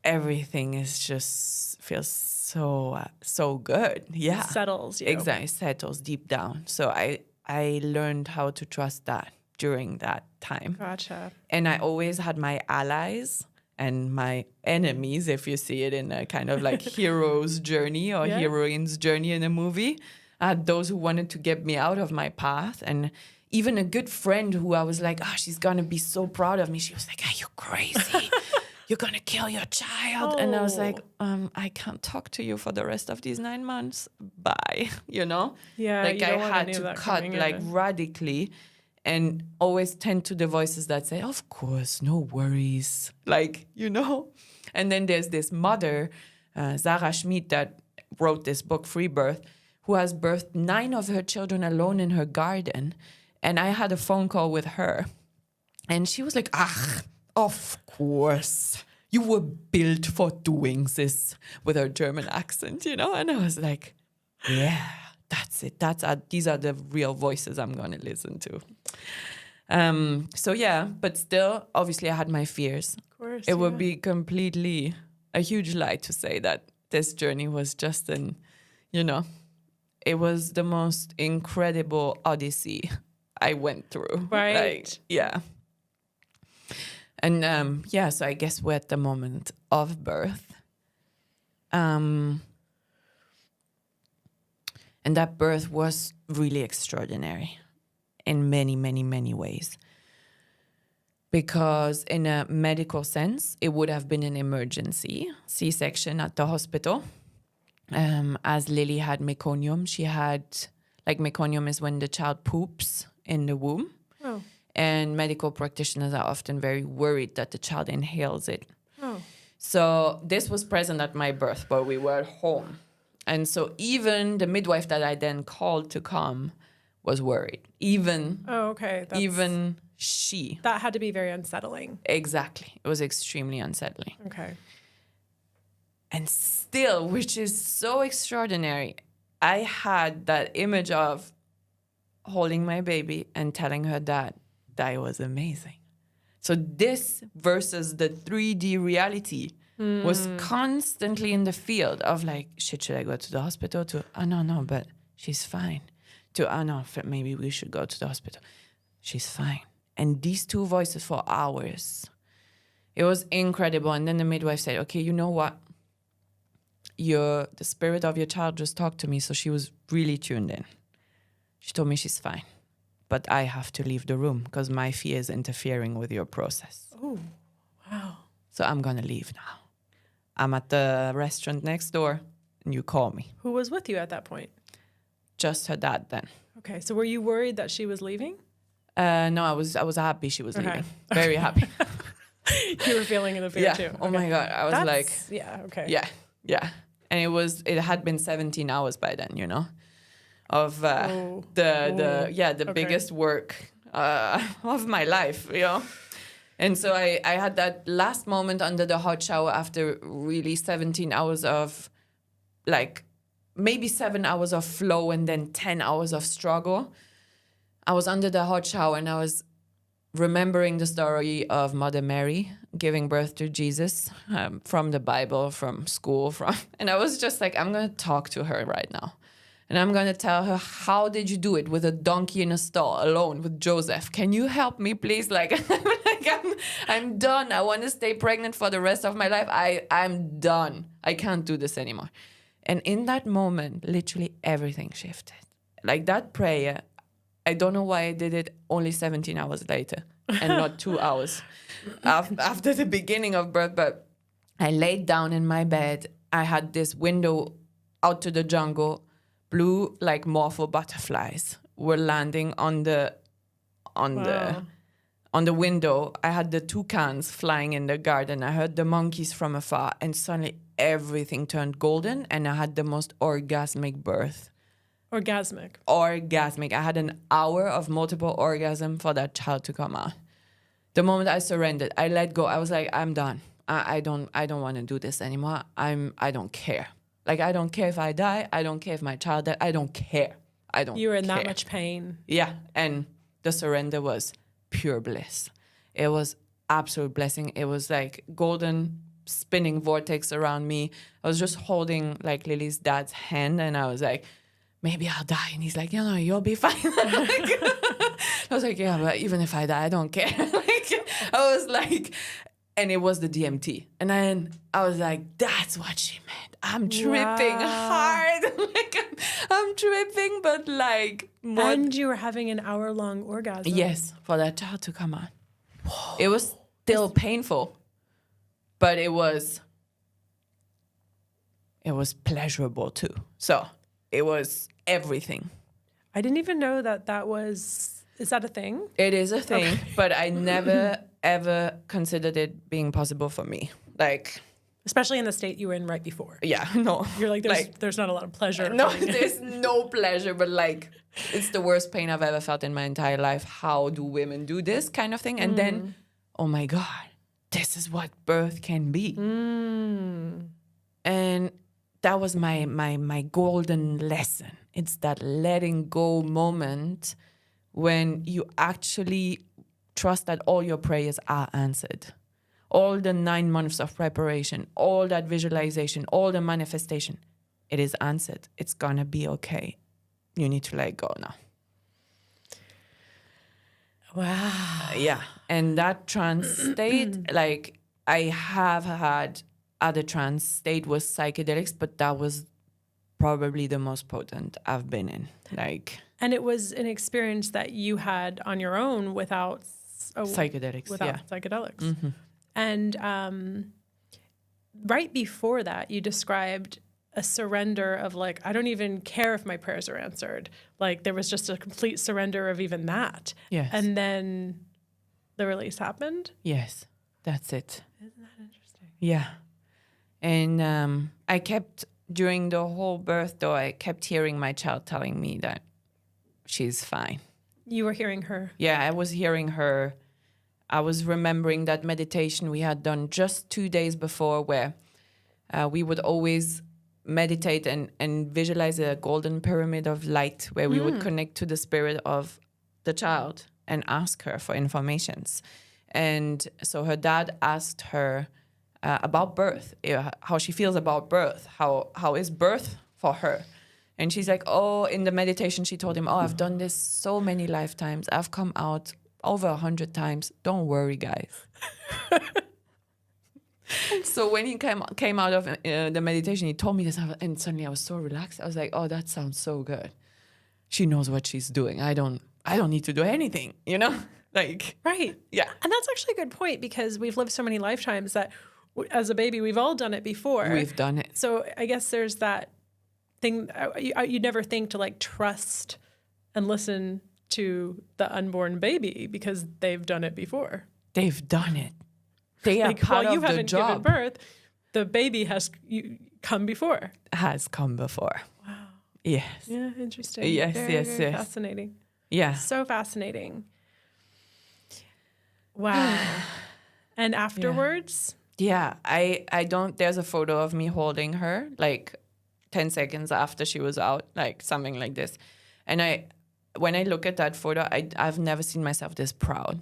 everything is just feels so good. Yeah, it settles you. Exactly, settles deep down. So I learned how to trust that during that time. Gotcha. And I always had my allies and my enemies, if you see it in a kind of like hero's journey or heroine's journey in a movie. I had those who wanted to get me out of my path. And even a good friend who I was like, she's going to be so proud of me. She was like, are you crazy? You're going to kill your child. And I was like, I can't talk to you for the rest of these 9 months. Bye. You know? Yeah. Like I had to cut like radically. And always tend to the voices that say, of course, no worries. Like, you know? And then there's this mother, Sarah Schmid, that wrote this book, Free Birth, who has birthed 9 of her children alone in her garden. And I had a phone call with her. And she was like, of course. You were built for doing this, with her German accent, you know? And I was like, yeah. That's it. These are the real voices I'm going to listen to. So yeah, but still, obviously I had my fears. Of course. It would be completely a huge lie to say that this journey was just it was the most incredible odyssey I went through. Right. Like, yeah. And so I guess we're at the moment of birth. And that birth was really extraordinary in many, many, many ways. because in a medical sense, it would have been an emergency C-section at the hospital. As Lily had meconium, she had, like, meconium is when the child poops in the womb. Oh. And medical practitioners are often very worried that the child inhales it. Oh. So this was present at my birth, but we were at home. And so even the midwife that I then called to come was worried. Even she. That had to be very unsettling. Exactly. It was extremely unsettling. Okay. And still, which is so extraordinary, I had that image of holding my baby and telling her that it was amazing. So this versus the 3D reality was constantly in the field of like, shit, should I go to the hospital? To, oh, no, but she's fine. To, oh, no, maybe we should go to the hospital. She's fine. And these two voices for hours. It was incredible. And then the midwife said, okay, you know what? The spirit of your child just talked to me. So she was really tuned in. She told me she's fine. But I have to leave the room because my fear is interfering with your process. Oh, wow. So I'm going to leave now. I'm at the restaurant next door and you call me. Who was with you at that point? Just her dad then. Okay. So were you worried that she was leaving? No, I was happy she was leaving. Very happy. You were feeling the fear too. Oh my God. I was like. Yeah. Okay. Yeah. And it had been 17 hours by then, you know, of the biggest work of my life, you know. And so I had that last moment under the hot shower after really 17 hours of, like, maybe 7 hours of flow and then 10 hours of struggle. I was under the hot shower and I was remembering the story of Mother Mary giving birth to Jesus from the Bible, from school, and I was just like, I'm going to talk to her right now. And I'm going to tell her, how did you do it with a donkey in a stall alone with Joseph? Can you help me, please? Like, I'm done. I want to stay pregnant for the rest of my life. I'm done. I can't do this anymore. And in that moment, literally everything shifted. Like that prayer, I don't know why I did it only 17 hours later and not 2 hours after the beginning of birth. But I laid down in my bed. I had this window out to the jungle. Blue, like morpho butterflies were landing on the window. I had the toucans flying in the garden. I heard the monkeys from afar, and suddenly everything turned golden, and I had the most orgasmic birth. Orgasmic. I had an hour of multiple orgasm for that child to come out. The moment I surrendered, I let go. I was like, I'm done. I don't want to do this anymore. I don't care. Like, I don't care if I die. I don't care if my child dies. I don't care. You were in that much pain. Yeah. And the surrender was pure bliss. It was absolute blessing. It was like golden spinning vortex around me. I was just holding like Lily's dad's hand and I was like, maybe I'll die. And he's like, you'll be fine. I was like, yeah, but even if I die, I don't care. I was like, and it was the DMT. And then I was like, that's what she meant. I'm tripping hard. Like, I'm tripping, but like... And you were having an hour-long orgasm. Yes, for that child to come on. Whoa. It was still painful, but it was pleasurable too. So it was everything. I didn't even know that was... Is that a thing? It is a thing, but I never, ever considered it being possible for me. Like... Especially in the state you were in right before. Yeah, no. You're like, there's not a lot of pleasure. No, there's no pleasure, but like, it's the worst pain I've ever felt in my entire life. How do women do this kind of thing? And then, oh my God, this is what birth can be. And that was my golden lesson. It's that letting go moment when you actually trust that all your prayers are answered. All the 9 months of preparation, all that visualization, all the manifestation, it is answered. It's gonna be okay. You need to let go now. Wow. Yeah. And that trance state, like I have had other trance state with psychedelics, but that was probably the most potent I've been in. Like, and it was an experience that you had on your own without psychedelics, without psychedelics. And right before that, you described a surrender of like, I don't even care if my prayers are answered. Like there was just a complete surrender of even that. Yes. And then the release happened. Yes, that's it. Isn't that interesting? Yeah. And I kept, during the whole birth though, I kept hearing my child telling me that she's fine. You were hearing her? Yeah, I was hearing her. I was remembering that meditation we had done just 2 days before where we would always meditate and visualize a golden pyramid of light where we would connect to the spirit of the child and ask her for informations. And so her dad asked her about birth, how she feels about birth, how is birth for her. And she's like, oh, in the meditation, she told him, oh, I've done this so many lifetimes. I've come out over 100 times. Don't worry, guys. So when he came out of the meditation, he told me this, and suddenly I was so relaxed. I was like, oh, that sounds so good. She knows what she's doing. I don't need to do anything, you know? Like, right. Yeah. And that's actually a good point because we've lived so many lifetimes that as a baby, we've all done it before. We've done it. So I guess there's that thing, you never think to like trust and listen to the unborn baby because they've done it before. They've done it. They are like, part while of you the haven't job. given birth, the baby has come before. Has come before. Wow. Yes. Yeah, interesting. Yes, very, yes, very yes. fascinating. Yeah. So fascinating. Wow. And afterwards? Yeah, I don't, there's a photo of me holding her like 10 seconds after she was out, like something like this. And when I look at that photo, I've never seen myself this proud.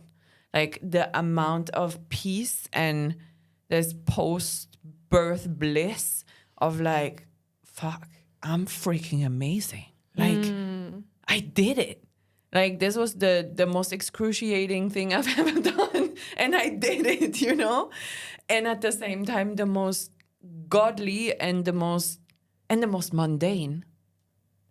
Like the amount of peace and this post-birth bliss of like, fuck, I'm freaking amazing. Like, I did it. Like, this was the most excruciating thing I've ever done. And I did it, you know? And at the same time, the most godly and the most mundane.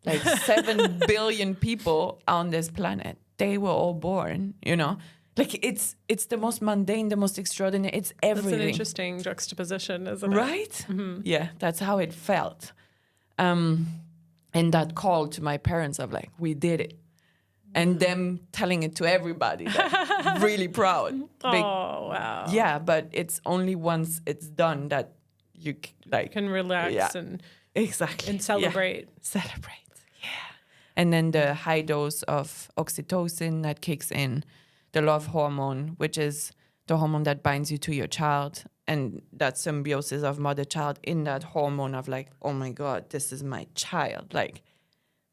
Like 7 billion people on this planet. They were all born, you know? Like, it's the most mundane, the most extraordinary. It's everything. That's an interesting juxtaposition, isn't it? Right? Mm-hmm. Yeah, that's how it felt. And that call to my parents of like, we did it. And them telling it to everybody. That really proud. Oh, wow. Yeah, but it's only once it's done that you like can relax and exactly and celebrate. Yeah. Celebrate. Yeah. And then the high dose of oxytocin that kicks in, the love hormone, which is the hormone that binds you to your child, and that symbiosis of mother-child in that hormone of like, oh my God, this is my child. Like,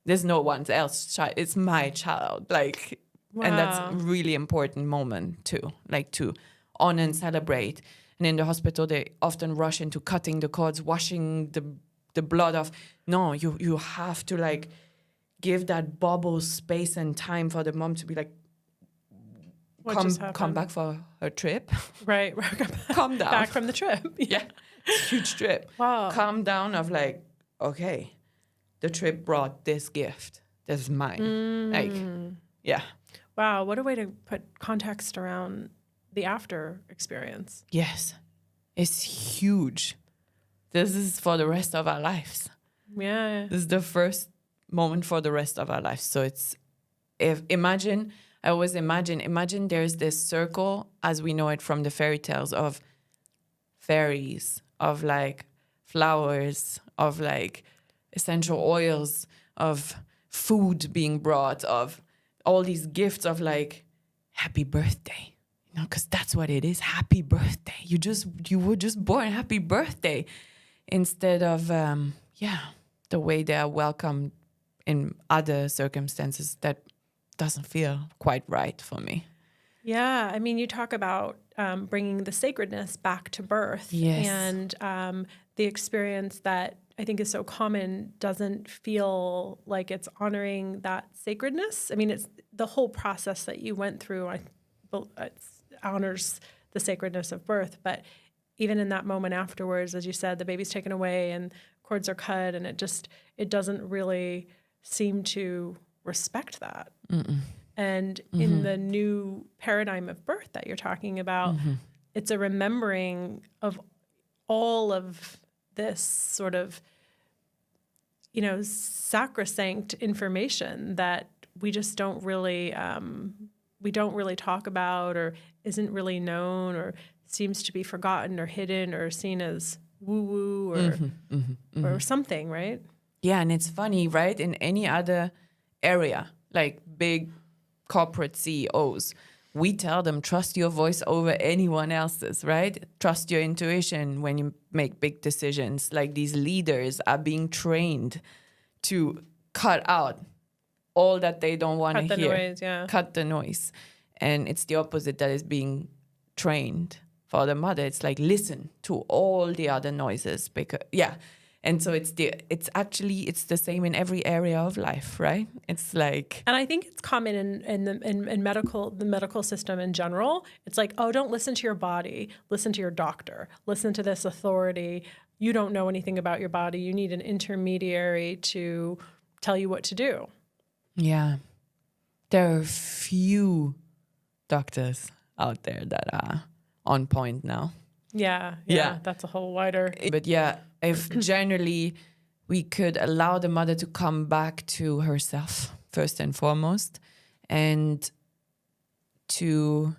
there's no one else's child. It's my child. Like, wow. And that's a really important moment too, like to honor and celebrate. And in the hospital, they often rush into cutting the cords, washing the blood off. No, you have to like give that bubble space and time for the mom to be like, come back for her trip. Right. Calm down. Back from the trip. Yeah. Huge trip. Wow. Calm down of like, okay, the trip brought this gift. This is mine. Like, yeah. Wow. What a way to put context around the after experience. Yes. It's huge. This is for the rest of our lives. Yeah. This is the first moment for the rest of our lives. So I always imagine there's this circle as we know it from the fairy tales of fairies, of like flowers, of like essential oils, of food being brought, of all these gifts of like happy birthday, you know, because that's what it is. Happy birthday. You were just born. Happy birthday. Instead of, the way they are welcomed in other circumstances that doesn't feel quite right for me. Yeah. I mean, you talk about bringing the sacredness back to birth. Yes. And the experience that I think is so common doesn't feel like it's honoring that sacredness. I mean, it's the whole process that you went through. It honors the sacredness of birth, but even in that moment afterwards, as you said, the baby's taken away and cords are cut, and it doesn't really seem to respect that. And in the new paradigm of birth that you're talking about, it's a remembering of all of this sort of, sacrosanct information that we just don't really talk about, or isn't really known, or seems to be forgotten or hidden or seen as woo-woo or something, right? Yeah, and it's funny, right? In any other area, like big corporate CEOs, we tell them, trust your voice over anyone else's, right? Trust your intuition when you make big decisions. Like, these leaders are being trained to cut out all that they don't want to hear. Cut the noise, yeah. Cut the noise. And it's the opposite that is being trained for the mother. It's like, listen to all the other noises, because and so it's the same in every area of life, right? It's like, and I think it's common in the medical system in general. It's like, oh, don't listen to your body, listen to your doctor, listen to this authority. You don't know anything about your body. You need an intermediary to tell you what to do. Yeah, there are few doctors out there that are on point now. Yeah, that's a whole wider. But yeah, if generally we could allow the mother to come back to herself first and foremost, and to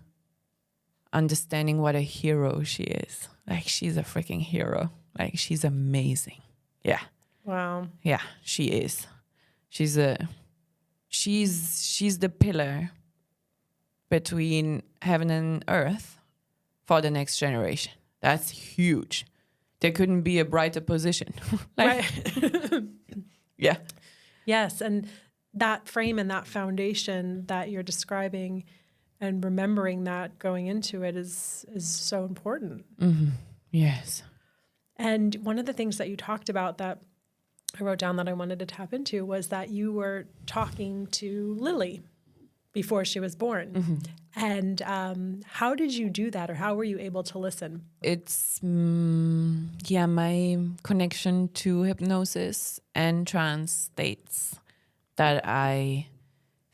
understanding what a hero she is. Like, she's a freaking hero. Like, she's amazing. Yeah. Wow. Yeah, she is. She's the pillar between heaven and earth for the next generation. That's huge. There couldn't be a brighter position. Right. Yeah. Yes, and that frame and that foundation that you're describing, and remembering that going into it is so important. Mm-hmm. Yes. And one of the things that you talked about that I wrote down that I wanted to tap into was that you were talking to Lily before she was born. Mm-hmm. And how did you do that, or how were you able to listen? It's, my connection to hypnosis and trance states that I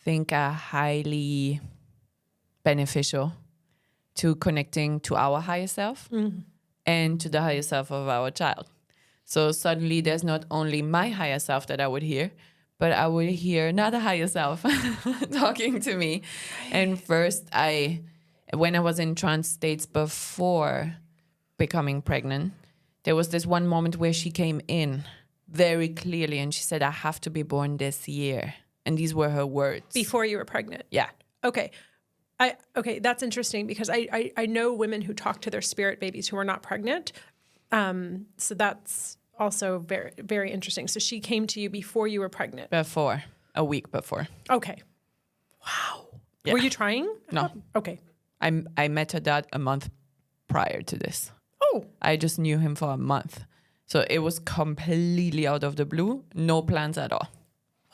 think are highly beneficial to connecting to our higher self and to the higher self of our child. So suddenly there's not only my higher self that I would hear, but I would hear another higher self talking to me. And first, when I was in trance states before becoming pregnant, there was this one moment where she came in very clearly and she said, I have to be born this year. And these were her words. Before you were pregnant? Yeah. Okay. Okay, that's interesting, because I know women who talk to their spirit babies who are not pregnant. So that's also very, very interesting. So she came to you before you were pregnant? Before. A week before. Okay. Wow. Yeah. Were you trying? No. Okay. I met her dad a month prior to this. Oh. I just knew him for a month. So it was completely out of the blue. No plans at all.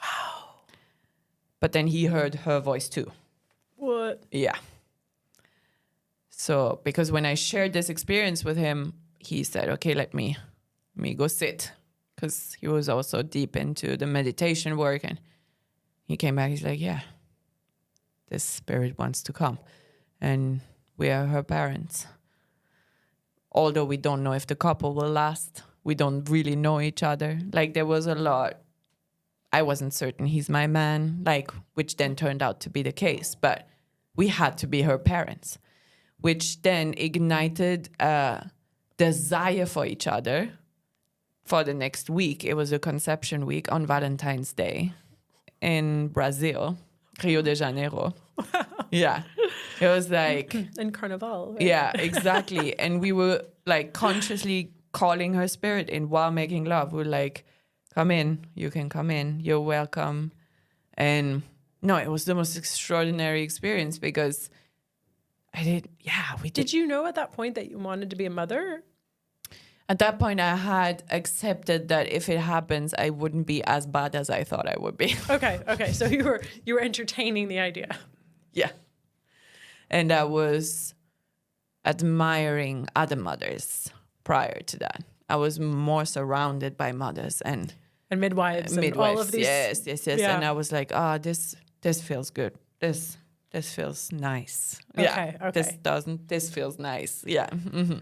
Wow. But then he heard her voice too. What? Yeah. So, because when I shared this experience with him, he said, okay, let me go sit. Because he was also deep into the meditation work. And he came back, he's like, yeah, this spirit wants to come. And we are her parents. Although we don't know if the couple will last. We don't really know each other. Like, there was a lot. I wasn't certain he's my man, like, which then turned out to be the case. But we had to be her parents, which then ignited a desire for each other for the next week. It was a conception week on Valentine's Day in Brazil, Rio de Janeiro. Wow. Yeah. It was like... And Carnival. Right? Yeah, exactly. And we were like consciously calling her spirit in while making love. We were like, come in, you can come in, you're welcome. And no, it was the most extraordinary experience because we did. Did you know at that point that you wanted to be a mother? At that point, I had accepted that if it happens, I wouldn't be as bad as I thought I would be. Okay. So you were entertaining the idea. Yeah. And I was admiring other mothers prior to that. I was more surrounded by mothers and midwives and all of these. Yes. Yeah. And I was like, this feels good. this feels nice. Okay, yeah, this feels nice. Yeah. Mm-hmm.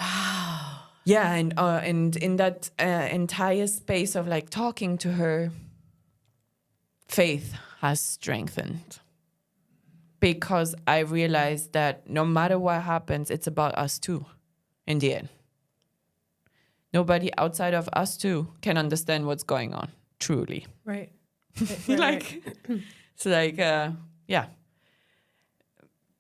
Wow. Yeah, and in that entire space of like talking to her, faith has strengthened. Because I realized that no matter what happens, it's about us two in the end. Nobody outside of us two can understand what's going on, truly. Right. Like, it's like, yeah.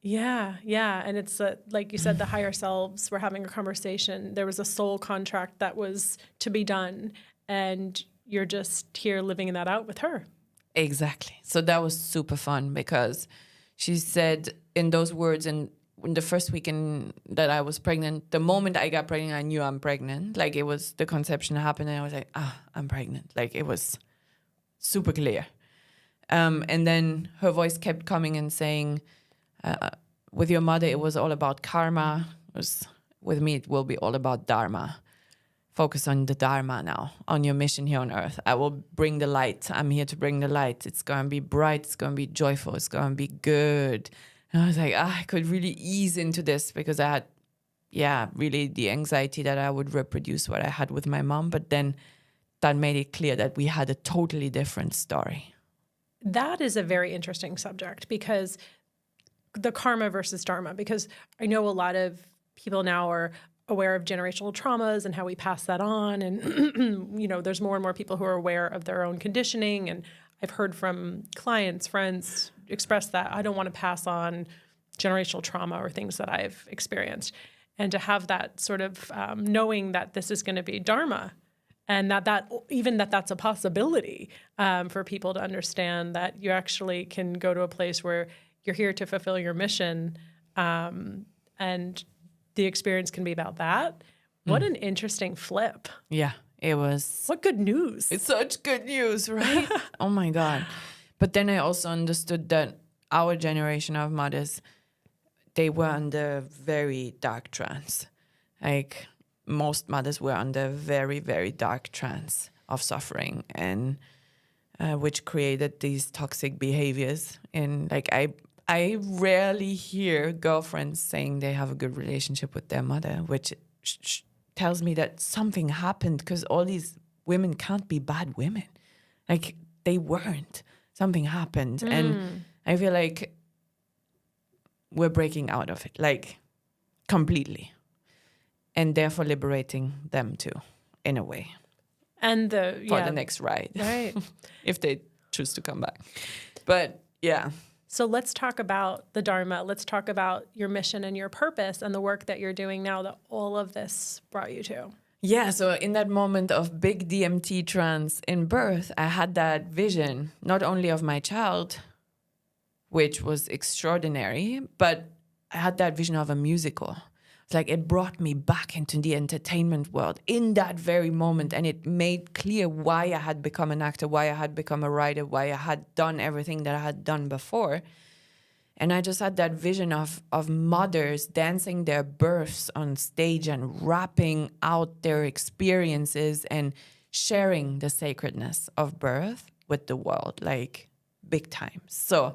Yeah. And it's like you said, the higher selves were having a conversation. There was a soul contract that was to be done. And you're just here living that out with her. Exactly. So that was super fun because she said in those words, and in the first weekend that I was pregnant, the moment I got pregnant, I knew I'm pregnant. Like it was the conception happened and I was like, I'm pregnant. Like it was super clear. And then her voice kept coming and saying, with your mother, it was all about karma. With me, it will be all about dharma. Focus on the dharma now, on your mission here on earth. I will bring the light. I'm here to bring the light. It's going to be bright. It's going to be joyful. It's going to be good. And I was like, I could really ease into this because I had, really the anxiety that I would reproduce what I had with my mom. But then that made it clear that we had a totally different story. That is a very interesting subject because the karma versus dharma, because I know a lot of people now are aware of generational traumas and how we pass that on. And, there's more and more people who are aware of their own conditioning. And I've heard from clients, friends express that I don't want to pass on generational trauma or things that I've experienced. And to have that sort of knowing that this is going to be dharma and that's a possibility for people to understand that you actually can go to a place where you're here to fulfill your mission and the experience can be about that. What an interesting flip. Yeah, it was. What good news. It's such good news, right? Oh my God. But then I also understood that our generation of mothers, they were under very dark trance. Like most mothers were under very, very dark trance of suffering and which created these toxic behaviors. And like I rarely hear girlfriends saying they have a good relationship with their mother, which tells me that something happened because all these women can't be bad women. Like they weren't. Something happened. And I feel like we're breaking out of it, like completely. And therefore liberating them too, in a way. And for the next ride. Right. If they choose to come back. But yeah. So let's talk about the Dharma. Let's talk about your mission and your purpose and the work that you're doing now that all of this brought you to. Yeah, so in that moment of big DMT trance in birth, I had that vision, not only of my child, which was extraordinary, but I had that vision of a musical. It's like it brought me back into the entertainment world in that very moment, and it made clear why I had become an actor, why I had become a writer, why I had done everything that I had done before. And I just had that vision of mothers dancing their births on stage and rapping out their experiences and sharing the sacredness of birth with the world, like big time. So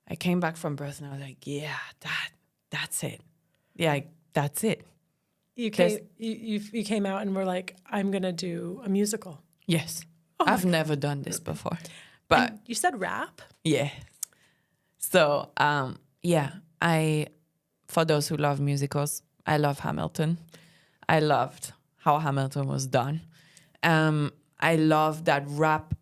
I came back from birth and I was like, yeah, that's it. Yeah, that's it. You came out and were like, I'm going to do a musical. Yes. I've never done this before. But and you said rap? Yeah. So, for those who love musicals, I love Hamilton. I loved how Hamilton was done. I love that rap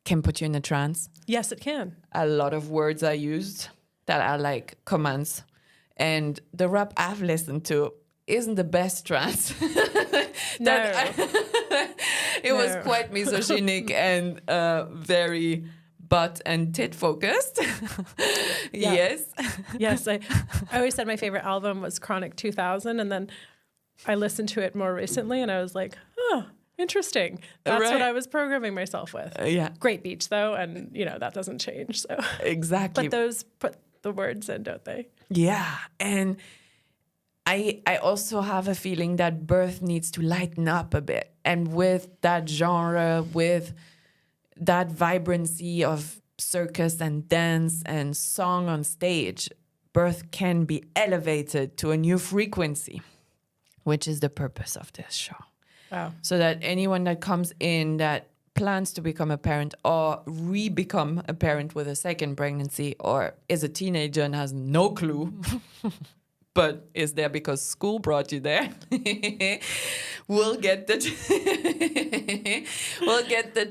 can put you in a trance. Yes, it can. A lot of words are used that are like commands. And the rap I've listened to isn't the best trance. It was quite misogynic and very butt and tit focused. Yes. Yes. I always said my favorite album was Chronic 2000. And then I listened to it more recently and I was like, oh, interesting. That's what I was programming myself with. Yeah. Great beats though. And that doesn't change. So exactly. But those put the words in, don't they? Yeah. And I also have a feeling that birth needs to lighten up a bit. And with that genre, with that vibrancy of circus and dance and song on stage, birth can be elevated to a new frequency, which is the purpose of this show. Wow. So that anyone that comes in that plans to become a parent or re-become a parent with a second pregnancy, or is a teenager and has no clue, but is there because school brought you there, we'll get the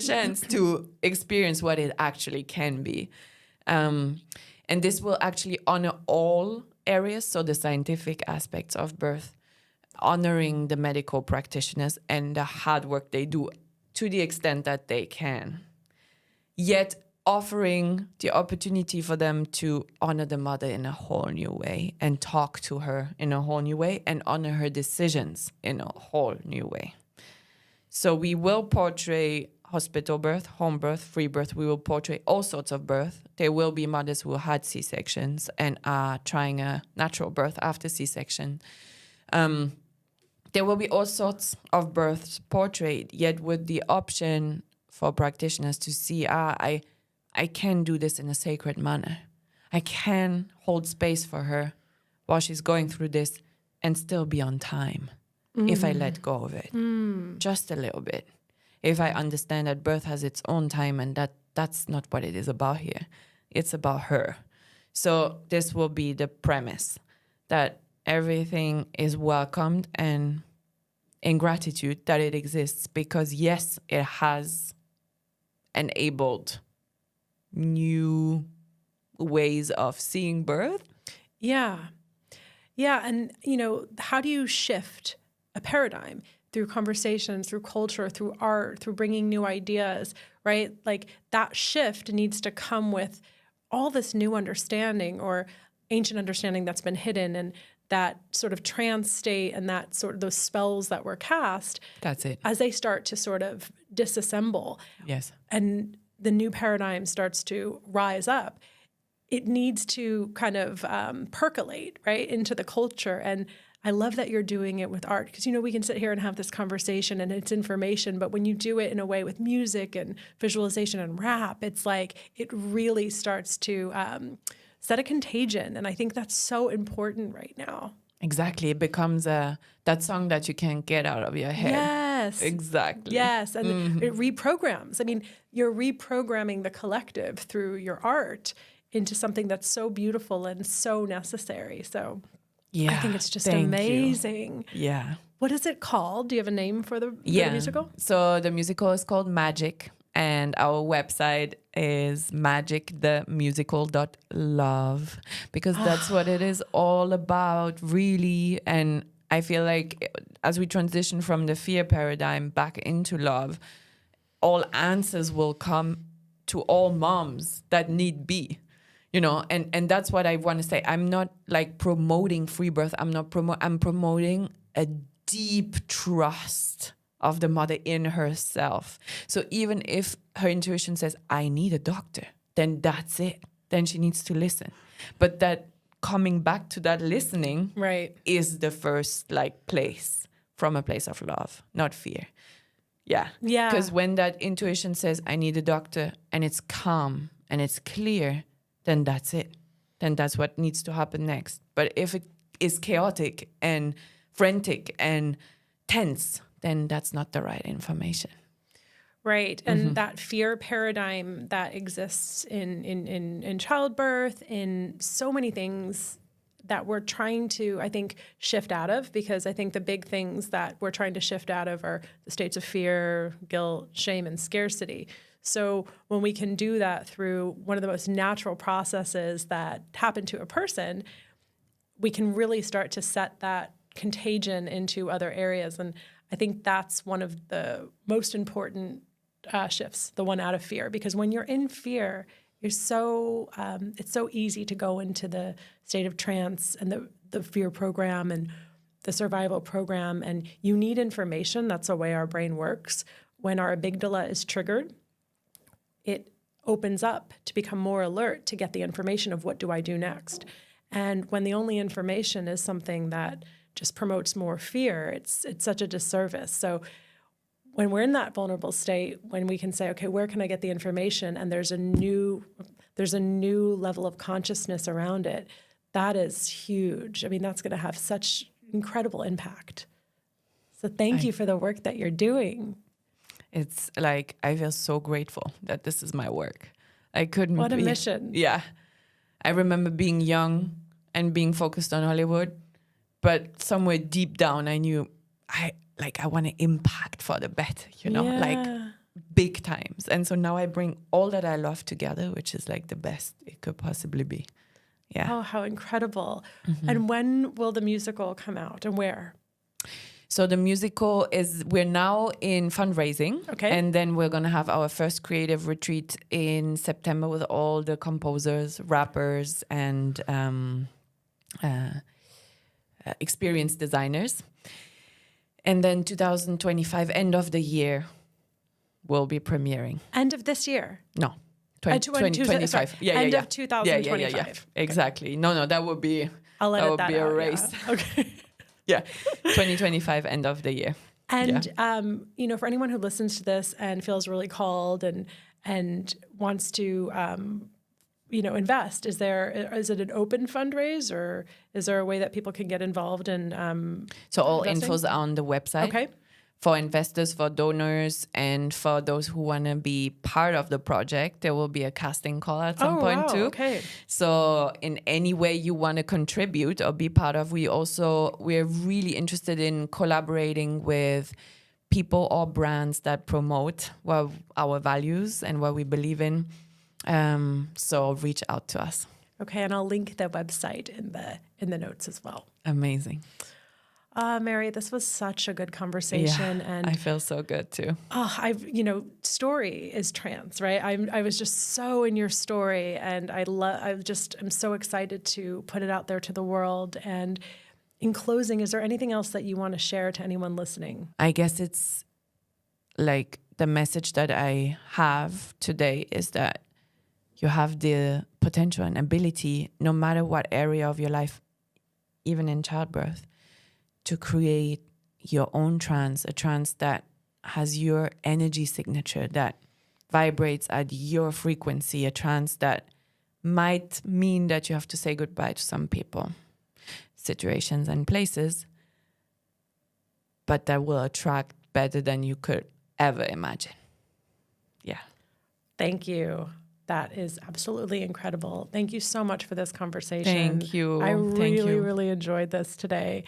chance to experience what it actually can be. And this will actually honor all areas, so the scientific aspects of birth, honoring the medical practitioners and the hard work they do to the extent that they can, yet offering the opportunity for them to honor the mother in a whole new way and talk to her in a whole new way and honor her decisions in a whole new way. So we will portray hospital birth, home birth, free birth. We will portray all sorts of birth. There will be mothers who had C-sections and are trying a natural birth after C-section. There will be all sorts of births portrayed, yet with the option for practitioners to see, I can do this in a sacred manner. I can hold space for her while she's going through this and still be on time if I let go of it, just a little bit. If I understand that birth has its own time and that's not what it is about here. It's about her. So this will be the premise, that everything is welcomed and in gratitude that it exists, because yes, it has enabled new ways of seeing birth. Yeah. And, how do you shift a paradigm through conversations, through culture, through art, through bringing new ideas, right? Like that shift needs to come with all this new understanding or ancient understanding that's been hidden, and that sort of trance state and that sort of those spells that were cast. That's it. As they start to sort of disassemble. Yes. And the new paradigm starts to rise up, it needs to kind of percolate, right, into the culture. And I love that you're doing it with art, because, we can sit here and have this conversation and it's information, but when you do it in a way with music and visualization and rap, it's like it really starts to set a contagion. And I think that's so important right now. Exactly. It becomes that song that you can't get out of your head. Yes. Exactly. Yes. And it reprograms. I mean, you're reprogramming the collective through your art into something that's so beautiful and so necessary. So I think it's just amazing. You. Yeah. What is it called? Do you have a name for the musical? So the musical is called Magic, and our website is magicthemusical.love, because that's what it is all about, really. And I feel like as we transition from the fear paradigm back into love, all answers will come to all moms that need be. And that's what I want to say. I'm not like promoting free birth. I'm promoting a deep trust of the mother in herself. So even if her intuition says, I need a doctor, then that's it. Then she needs to listen. But that coming back to that listening is the first place, from a place of love, not fear. Yeah. Because when that intuition says, I need a doctor, and it's calm and it's clear, then that's it. Then that's what needs to happen next. But if it is chaotic and frantic and tense, then that's not the right information. Right. And that fear paradigm that exists in childbirth, in so many things that we're trying to, I think, shift out of, because I think the big things that we're trying to shift out of are the states of fear, guilt, shame, and scarcity. So when we can do that through one of the most natural processes that happen to a person, we can really start to set that contagion into other areas. And I think that's one of the most important shifts, the one out of fear, because when you're in fear, it's so easy to go into the state of trance and the fear program and the survival program. And you need information. That's the way our brain works. When our amygdala is triggered, it opens up to become more alert to get the information of what do I do next. And when the only information is something that just promotes more fear, it's such a disservice. So when we're in that vulnerable state, when we can say, okay, where can I get the information? And there's a new level of consciousness around it. That is huge. I mean, that's going to have such incredible impact. So thank you for the work that you're doing. It's like, I feel so grateful that this is my work. I couldn't What a mission. Yeah. I remember being young and being focused on Hollywood, but somewhere deep down I knew I want to impact for the better, like big times. And so now I bring all that I love together, which is like the best it could possibly be. Yeah. Oh, how incredible. Mm-hmm. And when will the musical come out and where? So the musical we're now in fundraising. Okay. And then we're going to have our first creative retreat in September with all the composers, rappers, and experienced designers. And then 2025, end of the year, we'll be premiering. End of this year? No. 2025. End of 2025. Yeah. Exactly. No, that would be I'll let that would that be out, a race. Yeah. Okay. Yeah. 2025, end of the year. And for anyone who listens to this and feels really called and wants to invest, is it an open fundraise, or is there a way that people can get involved in so all investing? info's on the website. Okay. For investors, for donors, and for those who want to be part of the project, there will be a casting call at some point too. Okay. So in any way you want to contribute or be part of, we're really interested in collaborating with people or brands that promote our values and what we believe in. So reach out to us. Okay, and I'll link the website in the notes as well. Amazing. Mary, this was such a good conversation, and I feel so good too. Story is trance, right? I was just so in your story, and I'm so excited to put it out there to the world. And in closing, is there anything else that you want to share to anyone listening? I guess it's like the message that I have today is that you have the potential and ability, no matter what area of your life, even in childbirth, to create your own trance, a trance that has your energy signature, that vibrates at your frequency, a trance that might mean that you have to say goodbye to some people, situations, and places, but that will attract better than you could ever imagine. Yeah. Thank you. That is absolutely incredible. Thank you so much for this conversation. Thank you. I really enjoyed this today.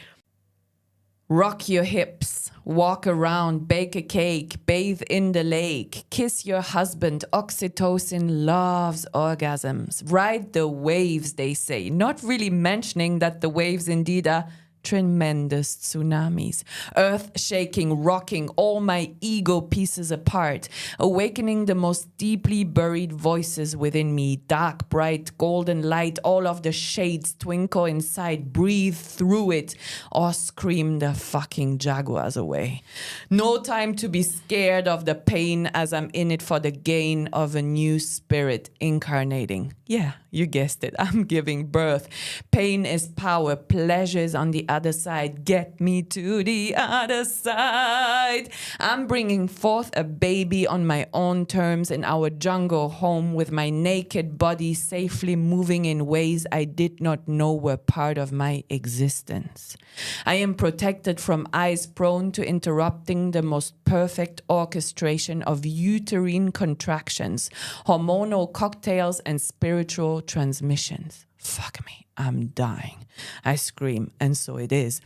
Rock your hips, walk around, bake a cake, bathe in the lake, kiss your husband. Oxytocin loves orgasms. Ride the waves, they say, not really mentioning that the waves indeed are tremendous tsunamis, earth-shaking, rocking all my ego pieces apart, awakening the most deeply buried voices within me. Dark, bright, golden light, all of the shades twinkle inside. Breathe through it or scream the fucking jaguars away. No time to be scared of the pain, as I'm in it for the gain of a new spirit incarnating. Yeah, you guessed it. I'm giving birth. Pain is power. Pleasure is on the other side. Get me to the other side. I'm bringing forth a baby on my own terms in our jungle home, with my naked body safely moving in ways I did not know were part of my existence. I am protected from eyes prone to interrupting the most perfect orchestration of uterine contractions, hormonal cocktails, and spiritual transmissions. Fuck me, I'm dying. I scream, and so it is.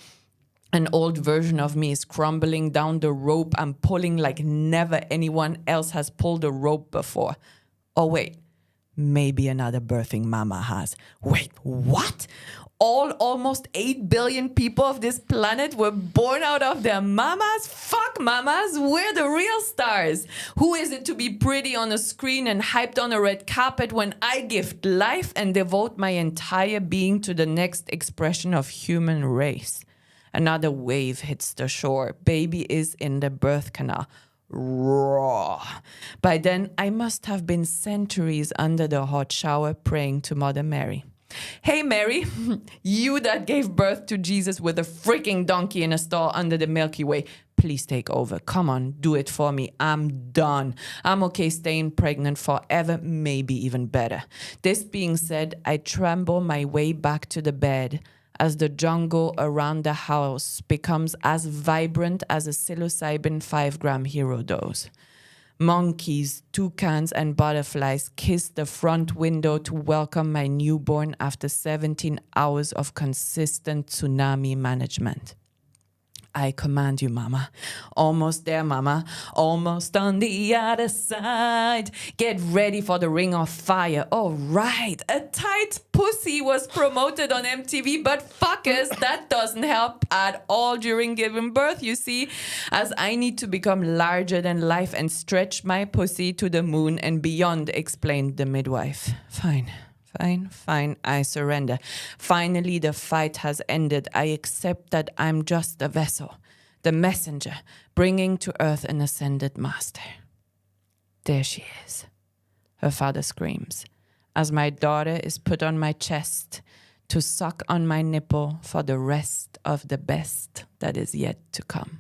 An old version of me is crumbling down the rope I'm pulling like never anyone else has pulled a rope before. Oh, wait. Maybe another birthing mama has. Wait, what? All almost 8 billion people of this planet were born out of their mamas? Fuck mamas, we're the real stars. Who is it to be pretty on a screen and hyped on a red carpet when I gift life and devote my entire being to the next expression of human race? Another wave hits the shore. Baby is in the birth canal. Raw. By then, I must have been centuries under the hot shower praying to Mother Mary. Hey, Mary, you that gave birth to Jesus with a freaking donkey in a stall under the Milky Way, please take over. Come on, do it for me. I'm done. I'm okay staying pregnant forever, maybe even better. This being said, I tremble my way back to the bed as the jungle around the house becomes as vibrant as a psilocybin 5-gram hero dose. Monkeys, toucans, and butterflies kiss the front window to welcome my newborn after 17 hours of consistent tsunami management. I command you, Mama. Almost there, Mama. Almost on the other side. Get ready for the ring of fire. Oh, right. A tight pussy was promoted on MTV, but fuckers, that doesn't help at all during giving birth, you see, as I need to become larger than life and stretch my pussy to the moon and beyond, explained the midwife. Fine, I surrender. Finally, the fight has ended. I accept that I'm just a vessel, the messenger, bringing to earth an ascended master. There she is, her father screams, as my daughter is put on my chest to suck on my nipple for the rest of the best that is yet to come.